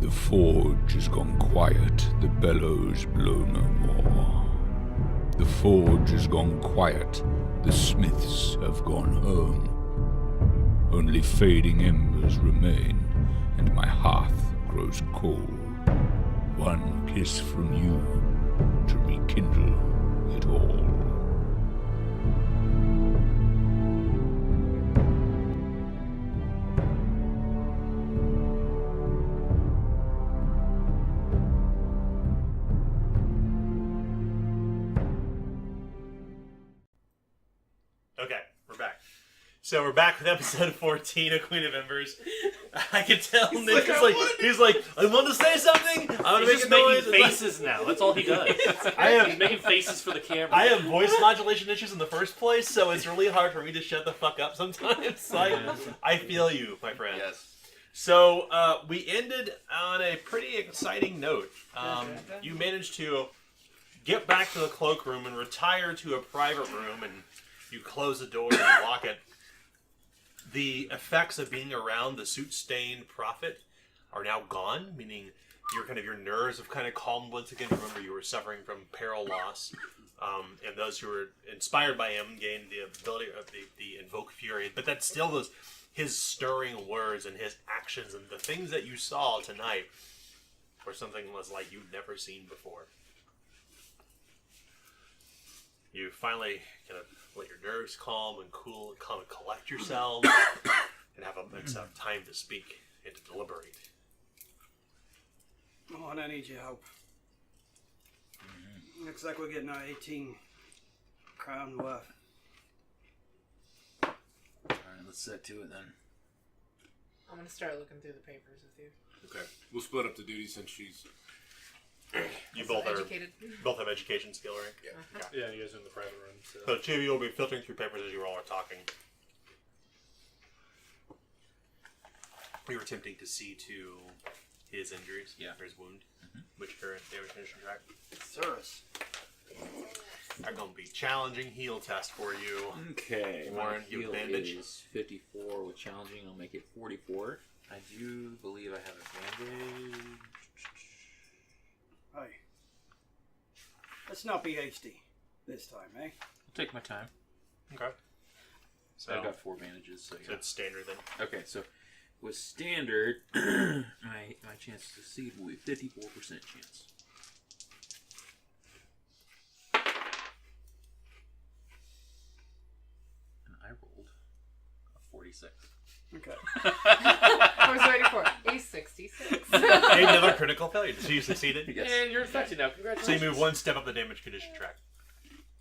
The forge has gone quiet, the bellows blow no more. The forge has gone quiet, the smiths have gone home. Only fading embers remain, and my hearth grows cold. One kiss from you to rekindle it all. Okay, we're back. So we're back with episode 14 of Queen of Embers. I can tell Nick he's like, I want to say something. I want to make a noise. Making faces now. That's all he does. He's making faces for the camera. I have voice modulation issues in the first place, so it's really hard for me to shut the fuck up sometimes. I feel you, my friend. Yes. So we ended on a pretty exciting note. You managed to get back to the cloakroom and retire to a private room, and you close the door and lock it. The effects of being around the suit-stained prophet are now gone, meaning your nerves have kind of calmed once again. Remember, you were suffering from peril loss, and those who were inspired by him gained the ability of the invoke fury. But that's still his stirring words and his actions and the things that you saw tonight were something was like you'd never seen before. You finally kind of let your nerves calm and cool and calm and collect yourselves and have enough time to speak and to deliberate. Oh, and I need your help. Looks like we're getting our 18 crown worth. Alright, let's set to it then. I'm gonna start looking through the papers with you. Okay. We'll split up the duties since she's... You both educated. both have education skill, right? Yeah. Yeah, you guys are in the private room. So. So the two of you will be filtering through papers as you all are talking. We were attempting to see to his injuries, or his wound, which are they were finishing track. Sirs. Are going to be challenging heal test for you. Okay, Warren, my you heal bandage. is 54 with challenging. I'll make it 44. I do believe I have a bandage. Hey. Let's not be hasty this time, eh? I'll take my time. Okay. So I've got 4 bandages, so So yeah. it's standard then. Okay, so with standard, my chance to succeed will be 54% chance. And I rolled a 46. Okay. I was waiting for it. He's 66. Another critical failure. So you succeeded. Yes. And you're infected now. So Congratulations. you move one step up the damage condition track.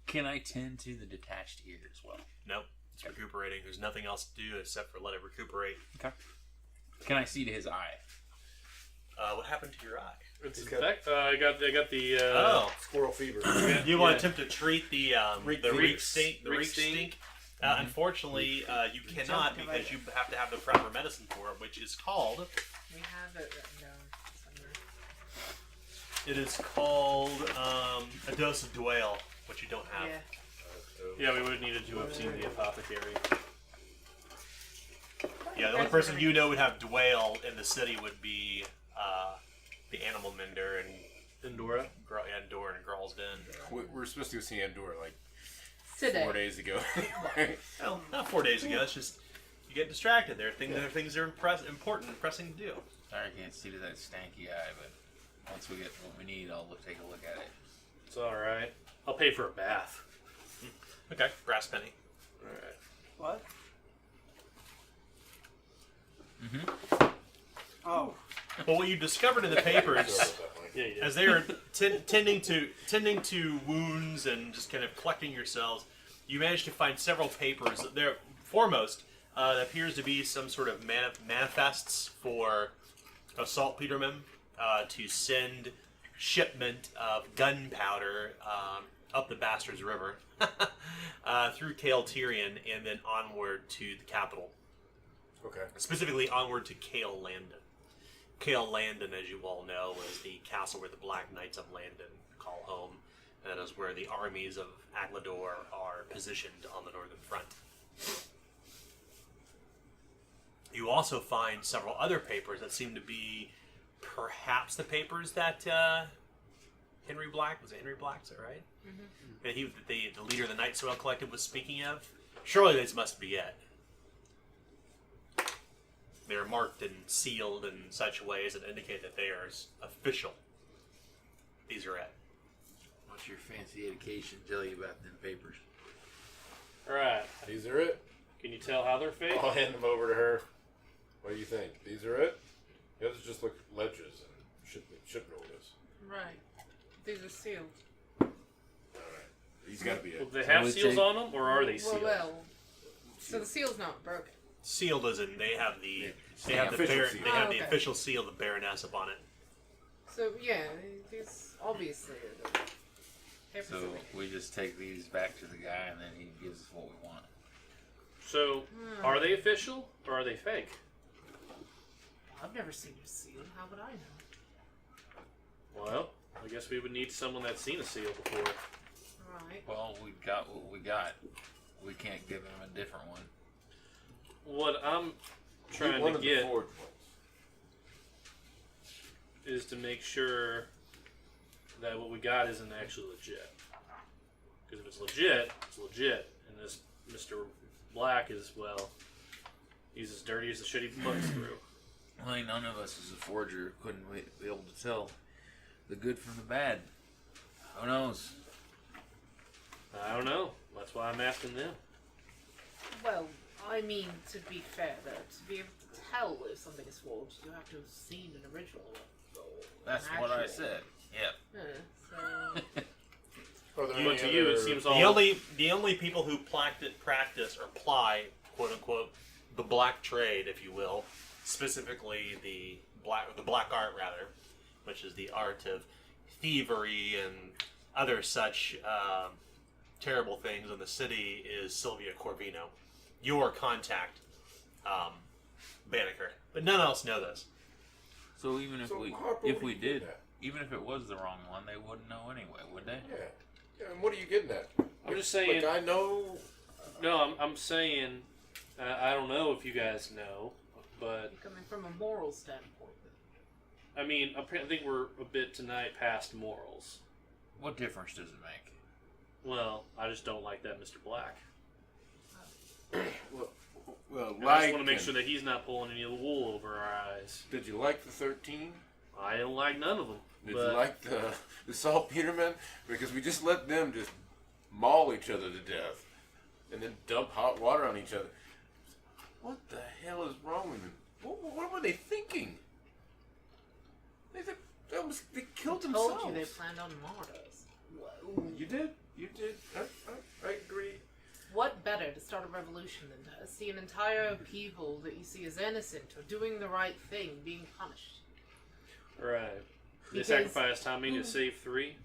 Can I tend to the detached ear as well? Nope. It's recuperating. There's nothing else to do except for let it recuperate. Okay. Can I see to his eye? What happened to your eye? It's infect. I got the. Squirrel fever. You want to attempt to treat the reek stink? The Reek reek stink? stink? Unfortunately, you cannot because you have to have the proper medicine for it, which is called. We have it written down somewhere. It is called a dose of Dwale, which you don't have. Yeah. Yeah, we would have needed to have seen the apothecary. Yeah, the only person you know would have Dwale in the city would be the animal mender and Endora. Andor and Gral's Den. We're supposed to go see Andor like Today. 4 days ago. Well, not 4 days ago. It's just you get distracted. There are things that are important and pressing to do. Sorry, I can't see to that stanky eye, but once we get what we need, I'll take a look at it. It's all right. I'll pay for a bath. Okay, brass penny. All right. What? Mm-hmm. Oh. Well, what you discovered in the papers, Yeah. as they were tending to wounds and just kind of collecting yourselves, you managed to find several papers. There, foremost, that appears to be some sort of manifests for a saltpeterman to send shipment of gunpowder up the Bastards River through Kael Tyrion and then onward to the capital. Okay. Specifically onward to Kael Landon. Kael Landon, as you all know, is the castle where the Black Knights of Landon call home. And that is where the armies of Aglador are positioned on the northern front. You also find several other papers that seem to be perhaps the papers that Henry Black, was it Henry Black, is that right? Mm-hmm. That the leader of the Night Soil Collective was speaking of. Surely these must be it. They're marked and sealed in such ways that indicate that they are official. These are it. What's your fancy education tell you about them papers? Alright. These are it. Can you tell how they're fake? I'll hand them over to her. What do you think? These are it? The others just look ledges and ship notice. Right. These are sealed. Alright. These gotta be Will it. they have Would seals they- on them, or are they sealed? Well, so the seal's not broken. Sealed as in they have the official seal. they have Oh, the okay. official seal of the Baroness upon it. So yeah, these obviously are the papers So are fake. we just take these back to the guy, and then he gives us what we want. So, are they official, or are they fake? I've never seen a seal. How would I know? Well, I guess we would need someone that's seen a seal before. Right. Well, we got what we got. We can't give him a different one. What I'm trying One to of the get forged ones. is to make sure that what we got isn't actually legit. Because if it's legit, it's legit. And this Mr. Black is, well, he's as dirty as the shit he puts through. Well, ain't none of us is a forger. Couldn't we be able to tell the good from the bad? Who knows? I don't know. That's why I'm asking them. Well, I mean, to be fair, though, to be able to tell if something is forged, you have to have seen an original. That's an what I actual. said. Yep. So, Are there But any to you, it other- seems The all... only people who practice or ply, quote unquote, the black trade, if you will, specifically the black art rather, which is the art of thievery and other such terrible things in the city, is Sylvia Corvino, your contact, Banneker. But none else know this. So even if So we Harper, if what we are you getting did, at? even if it was the wrong one, they wouldn't know anyway, would they? Yeah. Yeah, and what are you getting at? I'm just saying... Like, I know... No, I'm saying... I don't know if you guys know, but... coming from a moral standpoint. I mean, I think we're a bit tonight past morals. What difference does it make? Well, I just don't like that Mr. Black. Well, And I just want to make sure that he's not pulling any of the wool over our eyes. Did you like the 13? I don't like none of them. Did but you like the saltpetermen? Because we just let them just maul each other to death. And then dump hot water on each other. What the hell is wrong with them? What were they thinking? They killed I themselves. told you they planned on martyrs. You did? You did? I agree. What better to start a revolution than to see an entire people that you see as innocent or doing the right thing being punished? Right. They Because- sacrificed Tommy to save 3?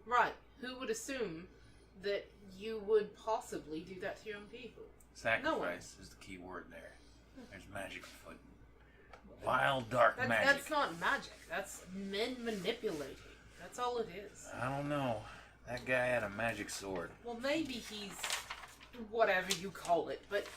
Right. Who would assume that you would possibly do that to your own people? Sacrifice is the key word there. There's magic afoot. Wild, dark magic. That's not magic. That's men manipulating. That's all it is. I don't know. That guy had a magic sword. Well, maybe he's whatever you call it, but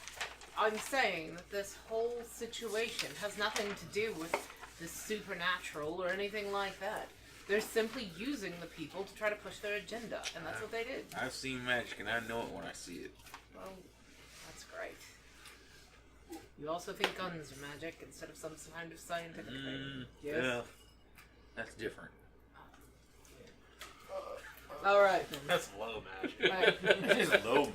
I'm saying that this whole situation has nothing to do with the supernatural or anything like that. They're simply using the people to try to push their agenda, and that's what they did. I've seen magic, and I know it when I see it. Well, that's great. You also think guns are magic instead of some kind of scientific thing. Yes? Yeah. That's different. Alright then. That's low magic. Right. It is low, man.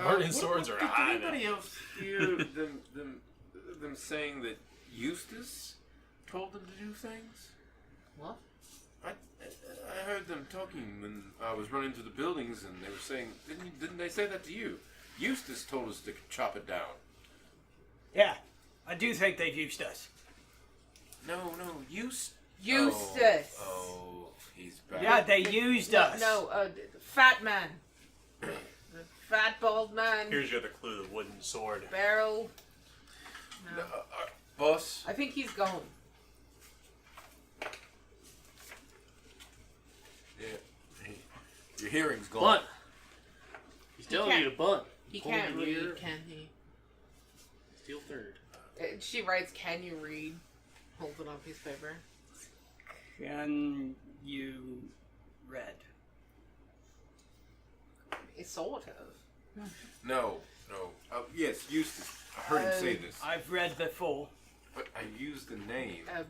Burning swords are high. Did anybody else hear them saying that Eustace told them to do things? What? I heard them talking when I was running through the buildings, and they were saying, didn't they say that to you? Eustace told us to chop it down. Yeah, I do think they've used us. No, Eustace. Eustace! Oh, he's back. Yeah, they used us. No, fat man. The fat bald man. Here's your other clue: the wooden sword. Barrel. No, No. boss. I think he's gone. Yeah, your hearing's gone. Bunt! He's telling can't- you to bunt. He Hold can't your ear. read, can he? Steal 3rd. She writes, "Can you read?" Holding up his paper. Can you read? It's sort of. No. Yes, Eustace. I heard him say this. I've read before. But I used the name. I'm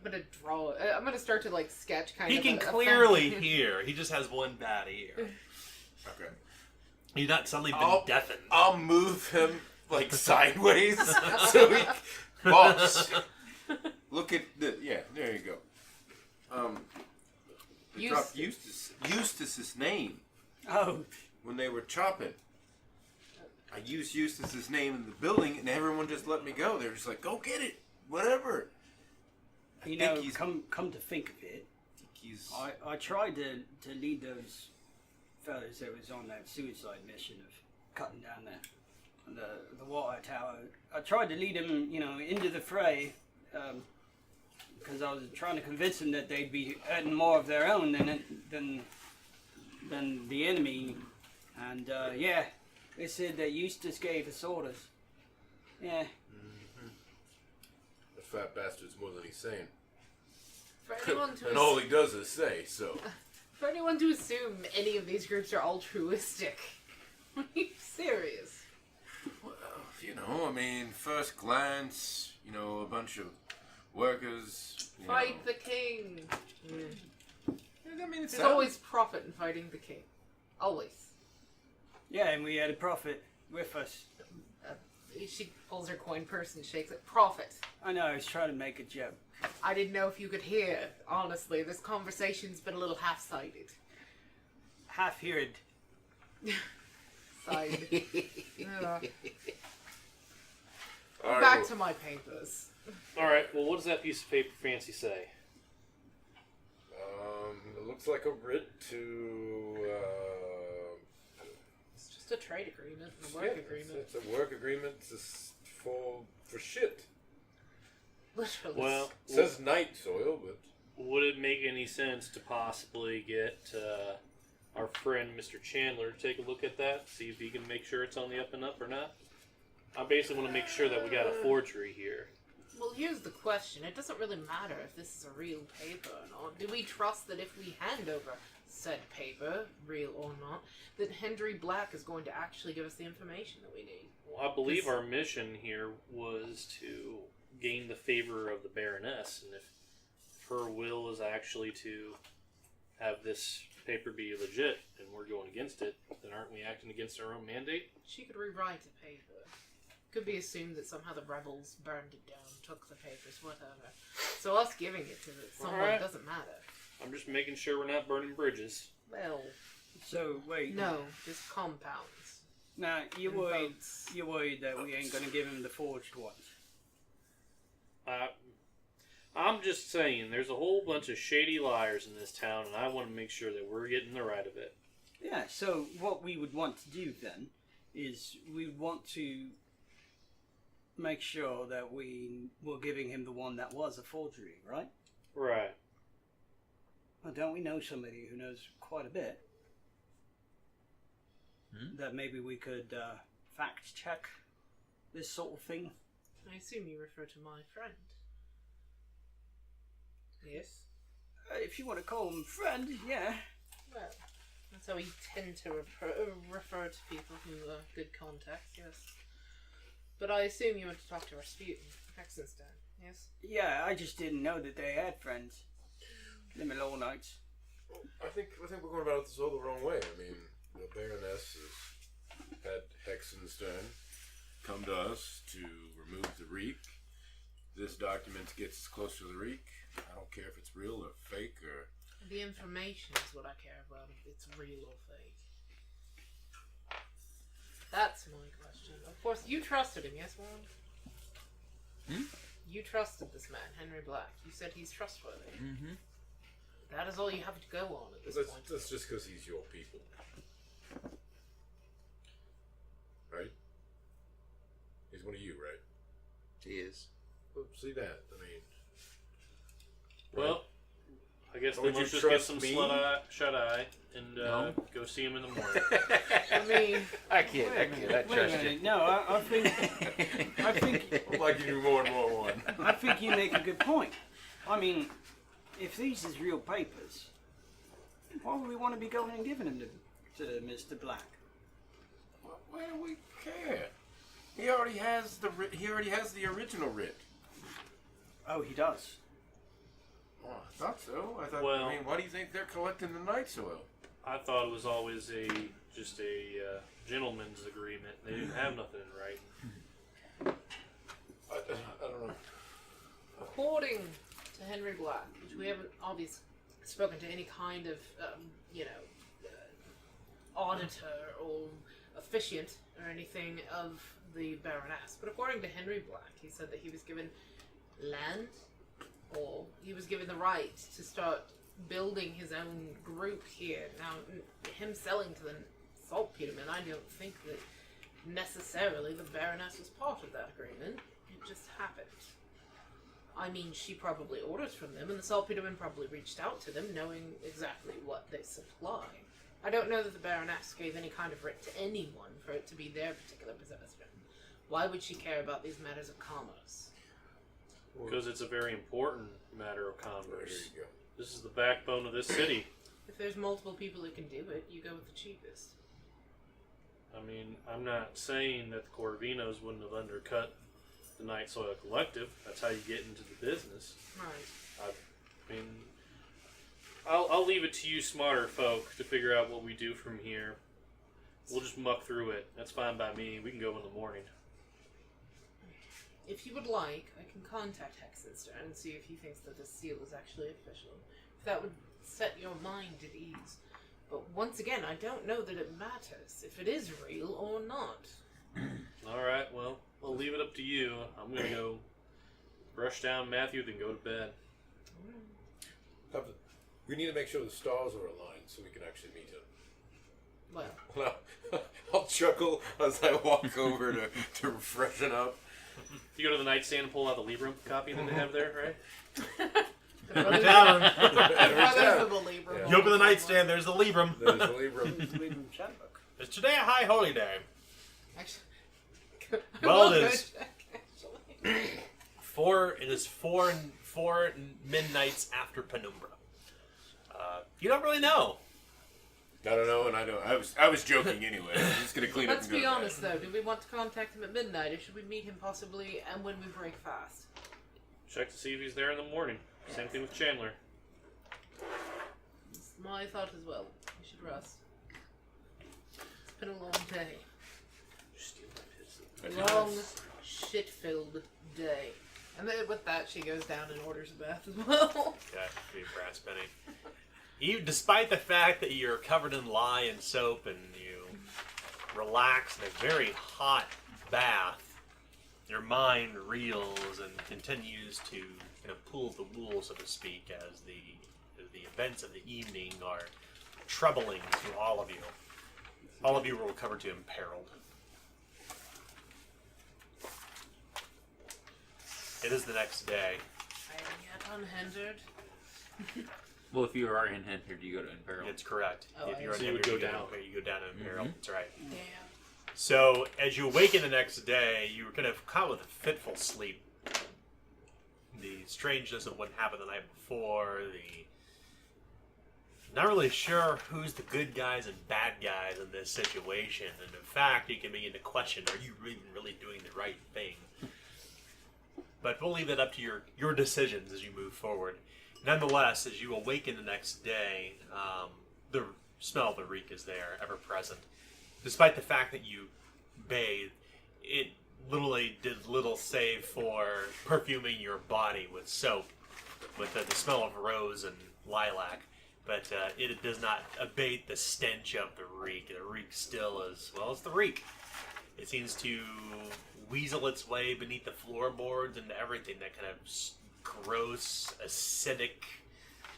gonna draw. I'm gonna start to like sketch kind He of. can clearly hear. He just has one bad ear. Okay. He's not suddenly been I'll- deafened. I'll move him like sideways so he. Boss. Look at the. Yeah, there you go. They dropped Eustace's name Oh, when they were chopping. I used Eustace's name in the building, and everyone just let me go. They were just like, "Go get it, whatever." you think know, he's- come to think of it, He's I tried to lead those fellas that was on that suicide mission of cutting down the water tower. I tried to lead them, into the fray, because I was trying to convince them that they'd be adding more of their own than the enemy. And yeah, they said that Eustace gave us orders. Yeah. the fat bastard's more than he's saying, For anyone to and all he does is say so. For anyone to assume any of these groups are altruistic. Are you serious? Well, I mean, first glance, a bunch of workers. Fight the king. I mean, There's always profit in fighting the king. Always. Yeah, and we had a prophet with us. She pulls her coin purse and shakes it. Profit. I know, I was trying to make a joke. I didn't know if you could hear. Honestly, this conversation's been a little half-sided. Half-heard. Side. All right, Back well, to my papers. Alright, well, what does that piece of paper fancy say? it looks like a writ to. It's just a trade agreement, a work agreement. It's a work agreement for shit. Literally. Well, It says night soil, but would it make any sense to possibly get our friend Mr. Chandler to take a look at that, see if he can make sure it's on the up and up or not? I basically want to make sure that we got a forgery here. Well, here's the question. It doesn't really matter if this is a real paper or not. Do we trust that if we hand over said paper, real or not, that Henry Black is going to actually give us the information that we need? Well, I believe our mission here was to gain the favor of the Baroness, and if her will is actually to have this paper be legit and we're going against it, then aren't we acting against our own mandate? She could rewrite the paper. Could be assumed that somehow the rebels burned it down, took the papers, whatever. So us giving it to someone Alright. doesn't matter. I'm just making sure we're not burning bridges. Well, So, wait. no, just compounds. Now, And you're worried votes. that we ain't going to give him the forged ones. I'm just saying, there's a whole bunch of shady liars in this town, and I want to make sure that we're getting the right of it. Yeah, so what we would want to do then is we want to make sure that we were giving him the one that was a forgery, right? Right. Well, don't we know somebody who knows quite a bit? That maybe we could fact check this sort of thing? I assume you refer to my friend. Yes? If you want to call him friend, yeah. Well, that's how we tend to refer to people who are good contacts, yes. But I assume you want to talk to Rasputin, Hexenstein, yes? Yeah, I just didn't know that they had friends. Them law knights. I think we're going about this all the wrong way. I mean, the Baroness has had Hexenstein come to us to remove the reek. This document gets us close to the reek. I don't care if it's real or fake or. The information is what I care about, if it's real or fake. That's my question. Of course, you trusted him, yes, Warren? You trusted this man, Henry Black. You said he's trustworthy. Mm-hmm. That is all you have to go on at this point. That's just because he's your people. Right? He's one of you, right? He is. Well, see that. I mean. Well, I guess Would then you let's just get trust some me? shut-eye and go see him in the morning. I mean, I can't. I Wait a trust you. minute. No, I think I'm liking you more and more, one. I think you make a good point. I mean, if these is real papers, why would we want to be going and giving them to Mr. Black? Why do we care? He already has the original writ. Oh, he does. Oh, I thought so. Well- I mean, why do you think they're collecting the night soil? I thought it was always just a gentleman's agreement. They didn't have nothing in writing. I don't know. According to Henry Black, which we haven't obviously spoken to any kind of, auditor or officiant or anything of the Baroness, but according to Henry Black, he said that he was given land, or he was given the right to start building his own group here. Now, him selling to the saltpetermen, I don't think that necessarily the Baroness was part of that agreement. It just happened. I mean, she probably orders from them, and the saltpetermen probably reached out to them, knowing exactly what they supply. I don't know that the Baroness gave any kind of writ to anyone for it to be their particular possession. Why would she care about these matters of commerce? Because it's a very important matter of commerce. There you go. This is the backbone of this city. If there's multiple people who can do it, you go with the cheapest. I mean, I'm not saying that the Corvinos wouldn't have undercut the Night Soil Collective. That's how you get into the business. Right. I mean, I'll leave it to you smarter folk to figure out what we do from here. We'll just muck through it. That's fine by me. We can go in the morning. If you would like, I can contact Hexenster and see if he thinks that the seal is actually official. If that would set your mind at ease. But once again, I don't know that it matters if it is real or not. Alright, well, I'll leave it up to you. I'm going to go brush down Matthew, then go to bed. We need to make sure the stars are aligned so we can actually meet him. Well, I'll chuckle as I walk over to freshen up. You go to the nightstand and pull out the Libram copy that they have there, right? Every tavern. Brothers of the Libra. You open the nightstand, there's the Libram. There's a Libra. Leaving Chadbook. It's today a high holy day. Actually, Well, it is. Actually. It is four midnights after Penumbra. You don't really know. I don't know, and I don't. I was joking anyway. I'm just gonna clean Let's up and be go to honest, bed. though. Do we want to contact him at midnight, or should we meet him possibly and when we break fast? Check to see if he's there in the morning. Same thing with Chandler. It's my thought as well. We should rest. It's been a long day. Steal my pistol. Long, shit-filled day. And then with that, she goes down and orders a bath as well. Okay, be a brass penny. Despite the fact that you're covered in lye and soap and you relax in a very hot bath, your mind reels and continues to pull the wool, so to speak, as the events of the evening are troubling to all of you. All of you were recovered to imperiled. It is the next day. I am yet unhindered. Well, if you are in here, do you go to Imperil? It's correct. Oh, If I you're see. in You would go Denver, down. You go down to imperiled. That's right. Damn. So, as you awaken the next day, you were kind of caught with a fitful sleep. The strangeness of what happened the night before, not really sure who's the good guys and bad guys in this situation, and in fact, you can begin to question, are you really doing the right thing? But we'll leave that up to your decisions as you move forward. Nonetheless, as you awaken the next day, the smell of the reek is there, ever present. Despite the fact that you bathed, it literally did little save for perfuming your body with soap, with the smell of rose and lilac. But it does not abate the stench of the reek. The reek still is, well, it's the reek. It seems to weasel its way beneath the floorboards into everything, that kind of gross, acidic,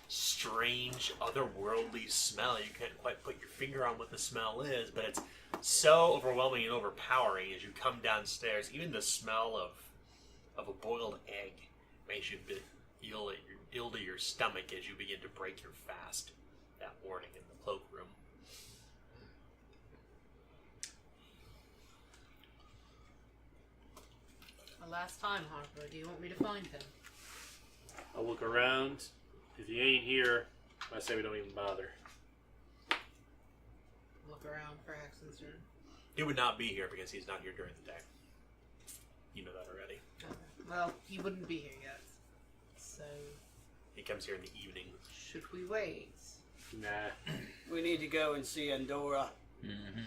strange, otherworldly smell. You can't quite put your finger on what the smell is, but it's so overwhelming and overpowering as you come downstairs. Even the smell of a boiled egg makes you feel ill to your stomach as you begin to break your fast that morning in the cloakroom. The last time, Harper. Do you want me to find him? I'll look around. If he ain't here, I say we don't even bother. Look around for Hexen's room. He would not be here because he's not here during the day. You know that already. Okay. Well, he wouldn't be here yet. So, He comes here in the evening. should we wait? Nah. We need to go and see Andorra. Mm-hmm.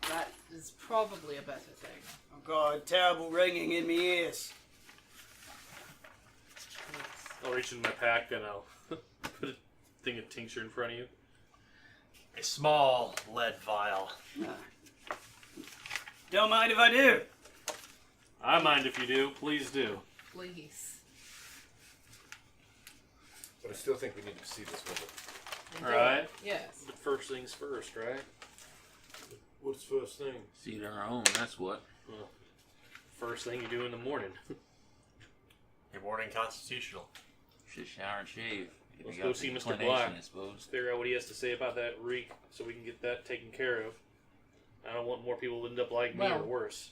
That is probably a better thing. Oh God, terrible ringing in my ears. I'll reach into my pack and I'll put a thing of tincture in front of you. A small lead vial. Don't mind if I do. I mind if you do. Please do. Please. But I still think we need to see this woman. Alright. Yes. But first things first, right? What's first thing? Seed our own, that's what. Well, first thing you do in the morning. Your morning constitutional. Should shower and shave. If Let's you go got see the Mr. inclination, Black. I suppose. Figure out what he has to say about that reek so we can get that taken care of. I don't want more people to end up like me or Well. worse.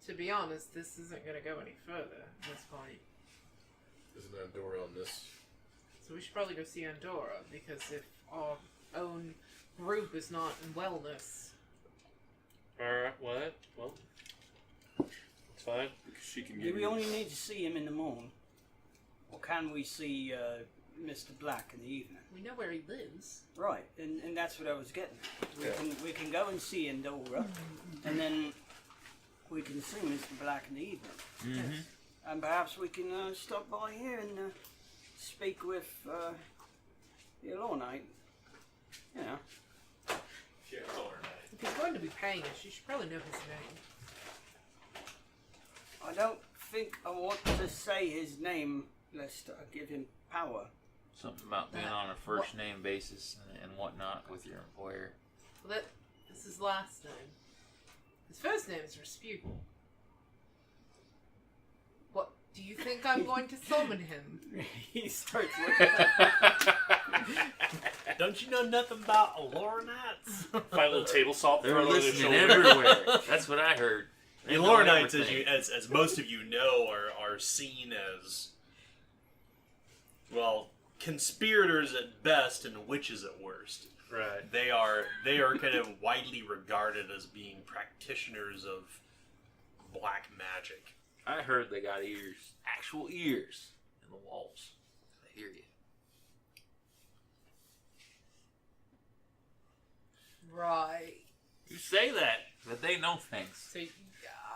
To be honest, this isn't going to go any further at this point. Isn't Andorra on this? So we should probably go see Andorra, because if our own group is not in wellness... Alright, what? Well, it's fine. Because she can Do give we you. only need to see him in the morning? Or can we see Mr. Black in the evening? We know where he lives. Right, and that's what I was getting at. Yeah. We can go and see Andorra, and then we can see Mr. Black in the evening. Mm-hmm. And perhaps we can stop by here and speak with the law knight. You know. If he's going to be paying us, you should probably know his name. I don't think I want to say his name lest I give him power. Something about being on a first name basis and whatnot with your employer. Well, this is his last name. His first name is Rasputin. What, do you think I'm going to summon him? He starts looking at Don't you know nothing about Lornites? Find a little table salt, They're throw it over their listening shoulder. everywhere. That's what I heard. The They know Lornites, everything. as most of you know, are seen as, well, conspirators at best and witches at worst. Right. They are kind of widely regarded as being practitioners of black magic. I heard they got ears, actual ears, in the walls. I hear you. Right. You say that, but they know things. So,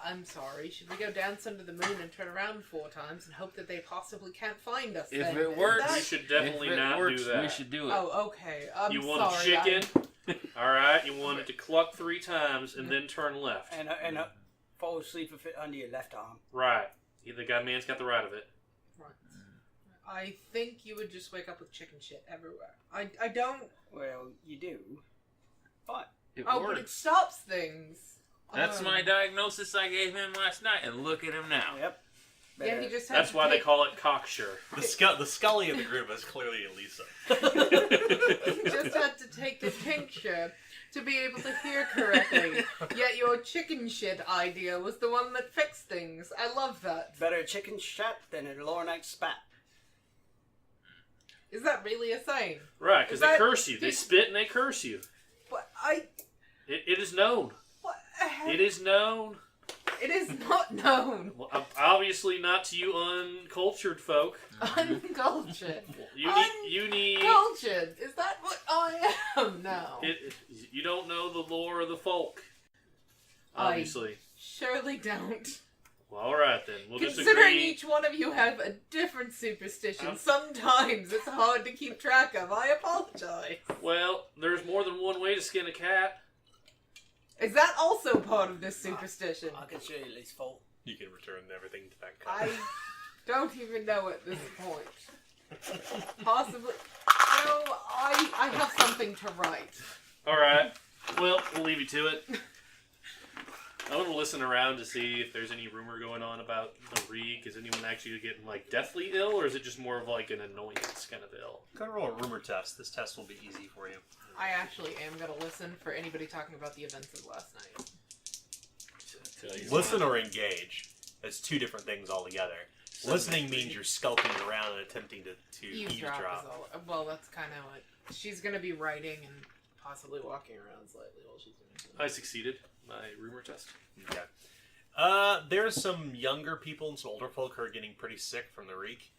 I'm sorry. Should we go dance under the moon and turn around 4 times and hope that they possibly can't find us? If then? it Is works, that- We should definitely if it not works, do that. we should do it. Oh, okay. I'm You want sorry. a chicken? Alright, you want it to cluck 3 times and then turn left. and fall asleep with it under your left arm. Right. The man's got the right of it. Right. I think you would just wake up with chicken shit everywhere. I don't... Well, you do. But It Oh, but it works. stops things. That's Oh. my diagnosis I gave him last night, and look at him now. yep. Yeah, he just had That's to why they take- call it cocksure. The Scully of the group is clearly Elisa. He just had to take the tincture to be able to hear correctly. Yet your chicken shit idea was the one that fixed things. I love that. Better a chicken shat than a Lornite spat. Is that really a saying? Right, because Is they that- curse you. They spit and they curse you. But It is known. what? It is known. It is not known. Well, obviously not to you uncultured folk. Uncultured. You need. Uncultured. Is that what I am now? You don't know the lore of the folk. Obviously. Surely don't. Well, all right then. We'll just Considering agree. each one of you have a different superstition, sometimes it's hard to keep track of. I apologize. Well, there's more than one way to skin a cat. Is that also part of this superstition? I can show you at least 4. You can return everything to that I cut. don't even know at this point. Possibly. No, I have something to write. All right. Well, we'll leave you to it. I want to listen around to see if there's any rumor going on about the reek. Is anyone actually getting like deathly ill, or is it just more of like an annoyance kind of ill? Go and roll a rumor test. This test will be easy for you. I actually am going to listen for anybody talking about the events of last night. Tell you Listen or engage. It's two different things altogether. Listening means you're skulking around and attempting to Eavesdrop eavesdrop. is all. Well, that's kind of what she's gonna be writing and possibly walking around slightly while she's doing it. I succeeded my rumor test. Okay. There's some younger people and some older folk who are getting pretty sick from the reek.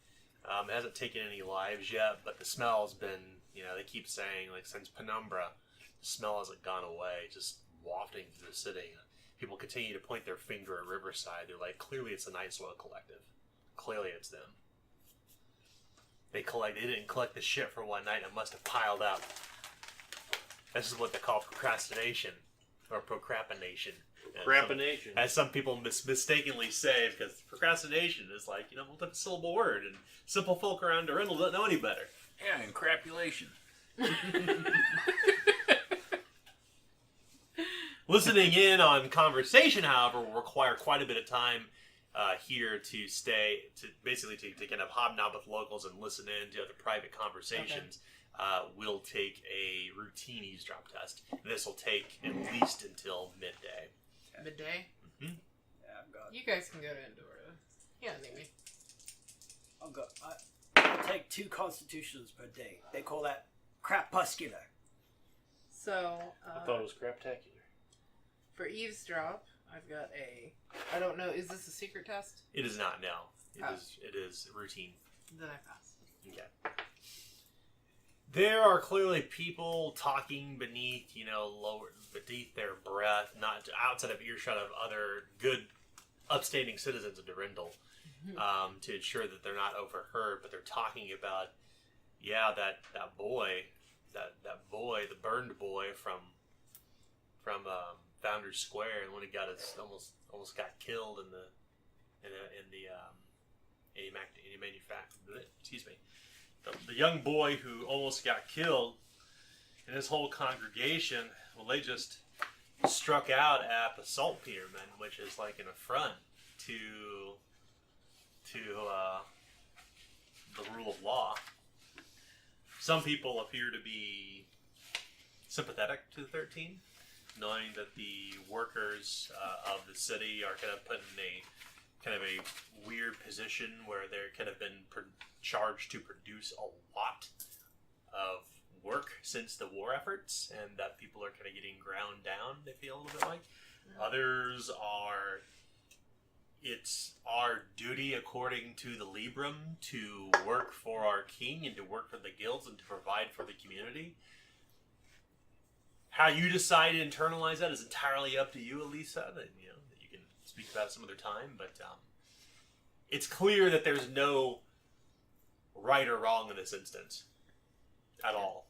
It hasn't taken any lives yet, but the smell's been, they keep saying, like, since Penumbra, the smell hasn't gone away, just wafting through the city. People continue to point their finger at Riverside. They're like, clearly it's the Night Soil Collective. Clearly it's them. They didn't collect the shit for one night and it must have piled up. This is what they call procrastination. Or procrapination. Procrapination. As some people mistakenly say, because procrastination is like, multi-syllable word, and simple folk around Durindle don't know any better. Yeah, and crapulation. Listening in on conversation, however, will require quite a bit of time here to kind of hobnob with locals and listen in to other private conversations. We'll take a routine eavesdrop test. This will take at least until midday. Midday? Mm-hmm. Yeah, I've got. You guys can go to Endora. Yeah, maybe. I'll go. I'll take 2 constitutions per day. They call that crapuscular. So, I thought it was craptacular. for eavesdrop, I've got a. I don't know. Is this a secret test? It is not, no. Oh. It is routine. Then I pass. Okay. There are clearly people talking beneath their breath, not outside of earshot of other good, upstanding citizens of Durindle, to ensure that they're not overheard. But they're talking about, that boy, the burned boy from Founders Square, and when he got almost got killed in the the young boy who almost got killed, and his whole congregation, they just struck out at the saltpetermen, which is like an affront to the rule of law. Some people appear to be sympathetic to the 13, knowing that the workers of the city are kind of put in a weird position where they're kind of been charged to produce a lot of work since the war efforts, and that people are kind of getting ground down, they feel a little bit like. Others are, it's our duty according to the Librum to work for our king and to work for the guilds and to provide for the community. How you decide to internalize that is entirely up to you, Elisa. That you can speak about it some other time, but it's clear that there's no right or wrong in this instance at all.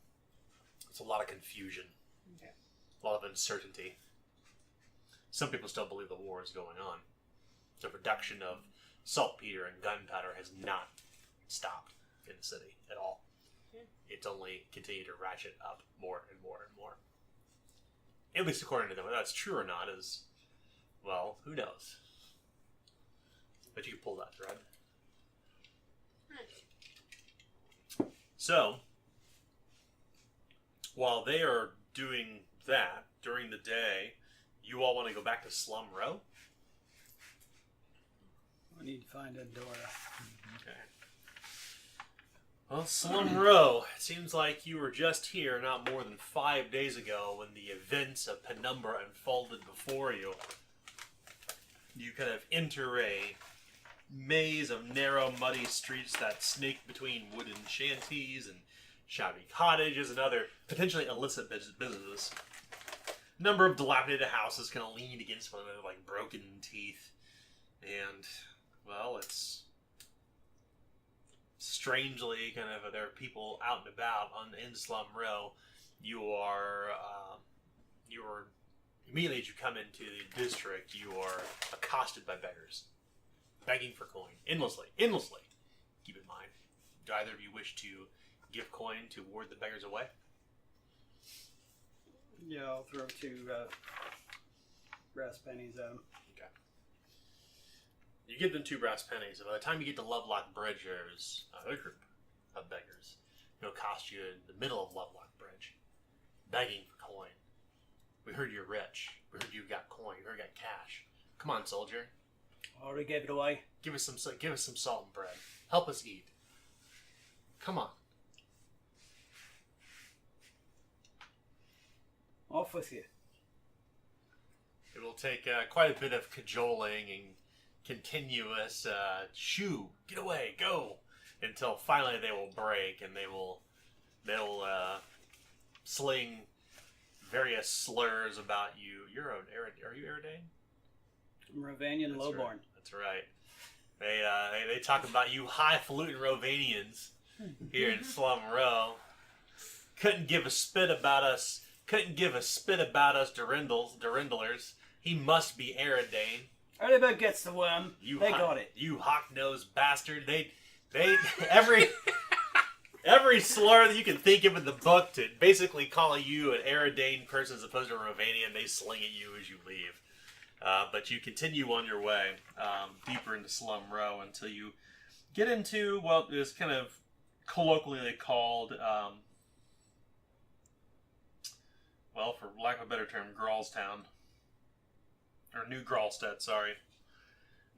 It's a lot of confusion, a lot of uncertainty. Some people still believe the war is going on. The production of saltpeter and gunpowder has not stopped in the city at all. It's only continued to ratchet up more and more and more. At least according to them. Whether that's true or not is, well, who knows? But you can pull that thread. So, while they are doing that during the day, you all want to go back to Slum Row? We need to find Endora. Okay. Well, Slum Row, it seems like you were just here not more than 5 days ago when the events of Penumbra unfolded before you. You kind of enter a maze of narrow, muddy streets that snake between wooden shanties and shabby cottages and other potentially illicit businesses. Number of dilapidated houses kind of leaned against one another like broken teeth. And, well, it's strangely kind of, there are people out and about in Slum Row. You are immediately as you come into the district, you are accosted by beggars, begging for coin, endlessly. Keep in mind, do either of you wish to give coin to ward the beggars away? Yeah, I'll throw 2 brass pennies at them. Okay. You give them 2 brass pennies, and by the time you get to Lovelock Bridge, there's another group of beggars who accost you in the middle of Lovelock Bridge, begging for coin. We heard you're rich. We heard you got coin. We heard you got cash. Come on, soldier. Already gave it away. Give us some salt and bread. Help us eat. Come on. Off with you. It will take quite a bit of cajoling and continuous shoo, get away, go, until finally they will break and they'll sling various slurs about you. Are you Aridane? I'm Rovanian That's Lowborn. right. That's right. They talk about you highfalutin Rovanians here in Slum Row. Couldn't give a spit about us. Durindlers. He must be Aridane. Anybody gets the worm, they got it. You hawk-nosed bastard. They every slur that you can think of in the book to basically call you an Aridane person as opposed to a Rovanian, they sling at you as you leave. But you continue on your way deeper into Slum Row until you get into what is kind of colloquially called, well, for lack of a better term, Gralstown. Or New Gralstead, sorry.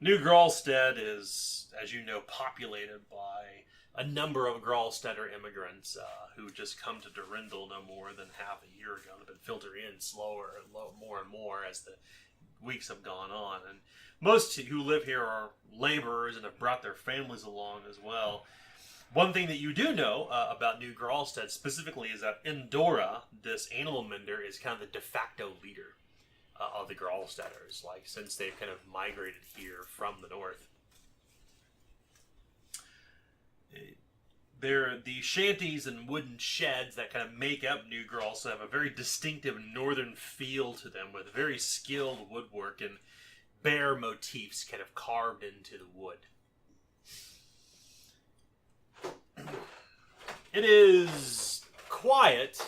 New Gralstead is, as you know, populated by a number of Gralstedter immigrants who just come to Durindle no more than half a year ago. They've been filtering in slower, more and more as the weeks have gone on. And most who live here are laborers and have brought their families along as well. One thing that you do know about New Gralstead specifically is that Endora, this animal mender, is kind of the de facto leader of the Gralsteaders, like since they've kind of migrated here from the north. The shanties and wooden sheds that kind of make up New Gralstead have a very distinctive northern feel to them, with very skilled woodwork and bear motifs kind of carved into the wood. It is quiet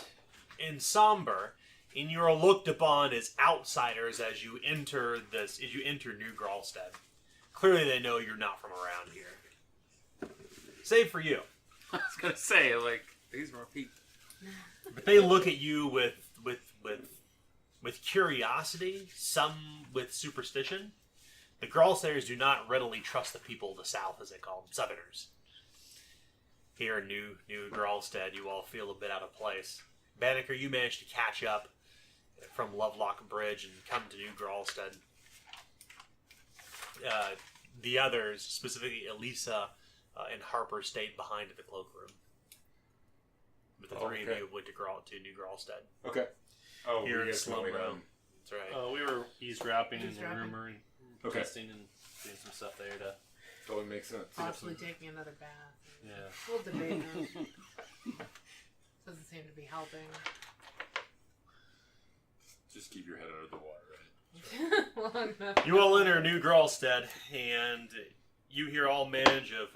and somber, and you are looked upon as outsiders as you enter New Gralstead. Clearly, they know you're not from around here, save for you. I was gonna say, like, these are my people. But they look at you with curiosity, some with superstition. The Gralsteaders do not readily trust the people of the South, as they call them, Southerners. Here in New Gralstead, you all feel a bit out of place. Banneker, you managed to catch up from Lovelock Bridge and come to New Gralstead. The others, specifically Elisa and Harper, stayed behind at the cloakroom. But the three of you went to New Gralstead. Okay. Oh, Here we in guys Slum went Row. on. That's right. We were eavesdropping in the Eavesdropping. rumor and Okay. testing and doing some stuff there to. Totally makes sense. Possibly taking another bath. Yeah. We'll debate that. Doesn't seem to be helping. Just keep your head under the water, right? Long enough. You all enter New Gralstead, and you hear all manage of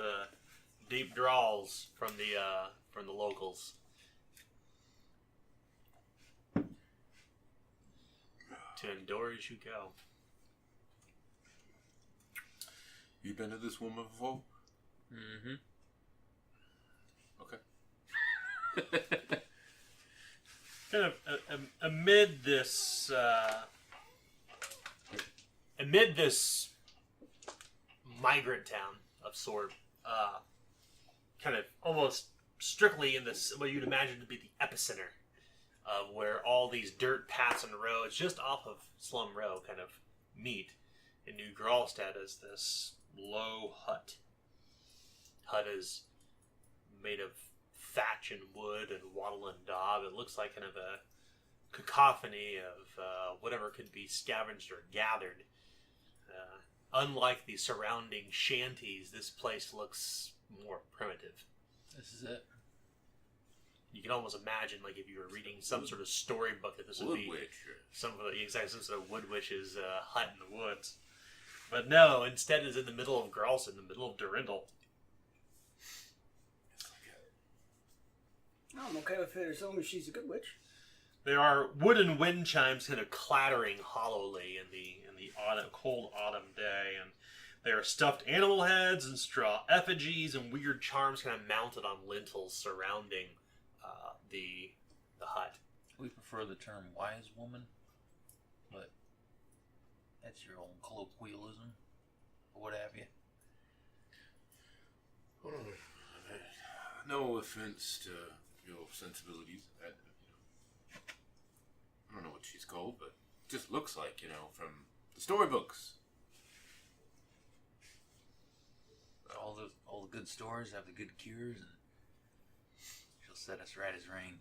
deep drawls from the locals. To endure as you go. You been to this woman before? Mm-hmm. Okay. Kind of amid this migrant town of sort, kind of almost strictly in this what you'd imagine to be the epicenter of where all these dirt paths and roads just off of Slum Row kind of meet in New Gralstead is this low hut. Hut is made of thatch and wood and wattle and daub. It looks like kind of a cacophony of whatever could be scavenged or gathered. Unlike the surrounding shanties, this place looks more primitive. This is it. You can almost imagine, like, if you were reading some sort of storybook, that this would be some sort of wood witch's hut in the woods. But no, instead it's in the middle of Gralston, in the middle of Durindle. I'm okay with her as long as she's a good witch. There are wooden wind chimes kind of clattering hollowly in the cold autumn day, and there are stuffed animal heads and straw effigies and weird charms kind of mounted on lintels surrounding the hut. We prefer the term wise woman, but that's your own colloquialism. what have you. No offense to your sensibilities. I don't know what she's called, but just looks like, from the storybooks. All the good stores have the good cures, and she'll set us right as rain.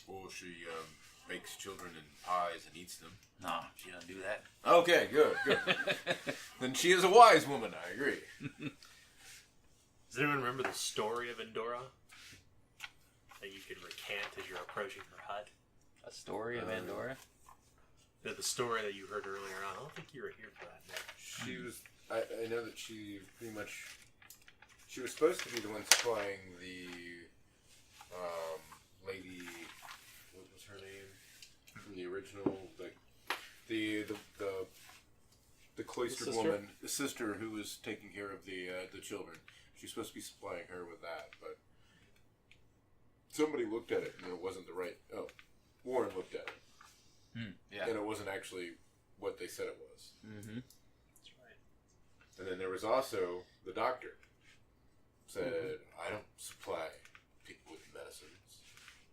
Or she makes children in pies and eats them. No, she doesn't do that. Okay, good. Then she is a wise woman, I agree. Does anyone remember the story of Endora? That you could recant as you're approaching her hut? A story of Andorra? The story that you heard earlier on. I don't think you were here for that, Nick. She was... I know that she pretty much... She was supposed to be the one supplying the... lady... What was her name? From the original... The cloistered woman, the sister who was taking care of the children. She's supposed to be supplying her with that, but somebody looked at it and it wasn't the right. Oh, Warren looked at it, yeah, and it wasn't actually what they said it was. Mm-hmm. That's right. And then there was also the doctor said, "I don't supply people with medicines."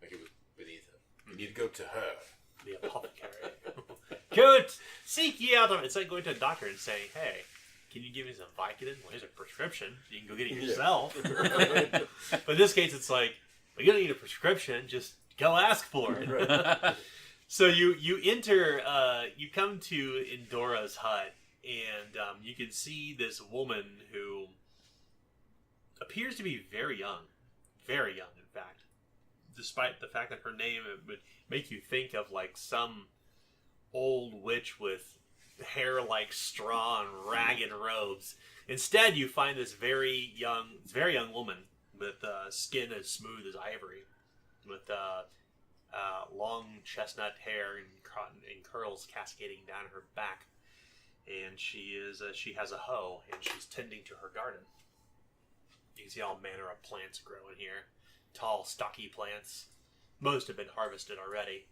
Like it was beneath him. You need to go to her. The apothecary. Good! Seek ye out of... It's like going to a doctor and saying, hey, can you give me some Vicodin? Well, here's a prescription. You can go get it yourself. But in this case, it's like, well, you don't need a prescription. Just go ask for it. Right. So you enter... you come to Endora's hut, and you can see this woman who appears to be very young. Very young, in fact. Despite the fact that her name would make you think of like some old witch with hair like straw and ragged robes. Instead, you find this very young woman with skin as smooth as ivory, with long chestnut hair and curls cascading down her back, and she has a hoe and she's tending to her garden. You can see all manner of plants growing here. Tall, stocky plants. Most have been harvested already.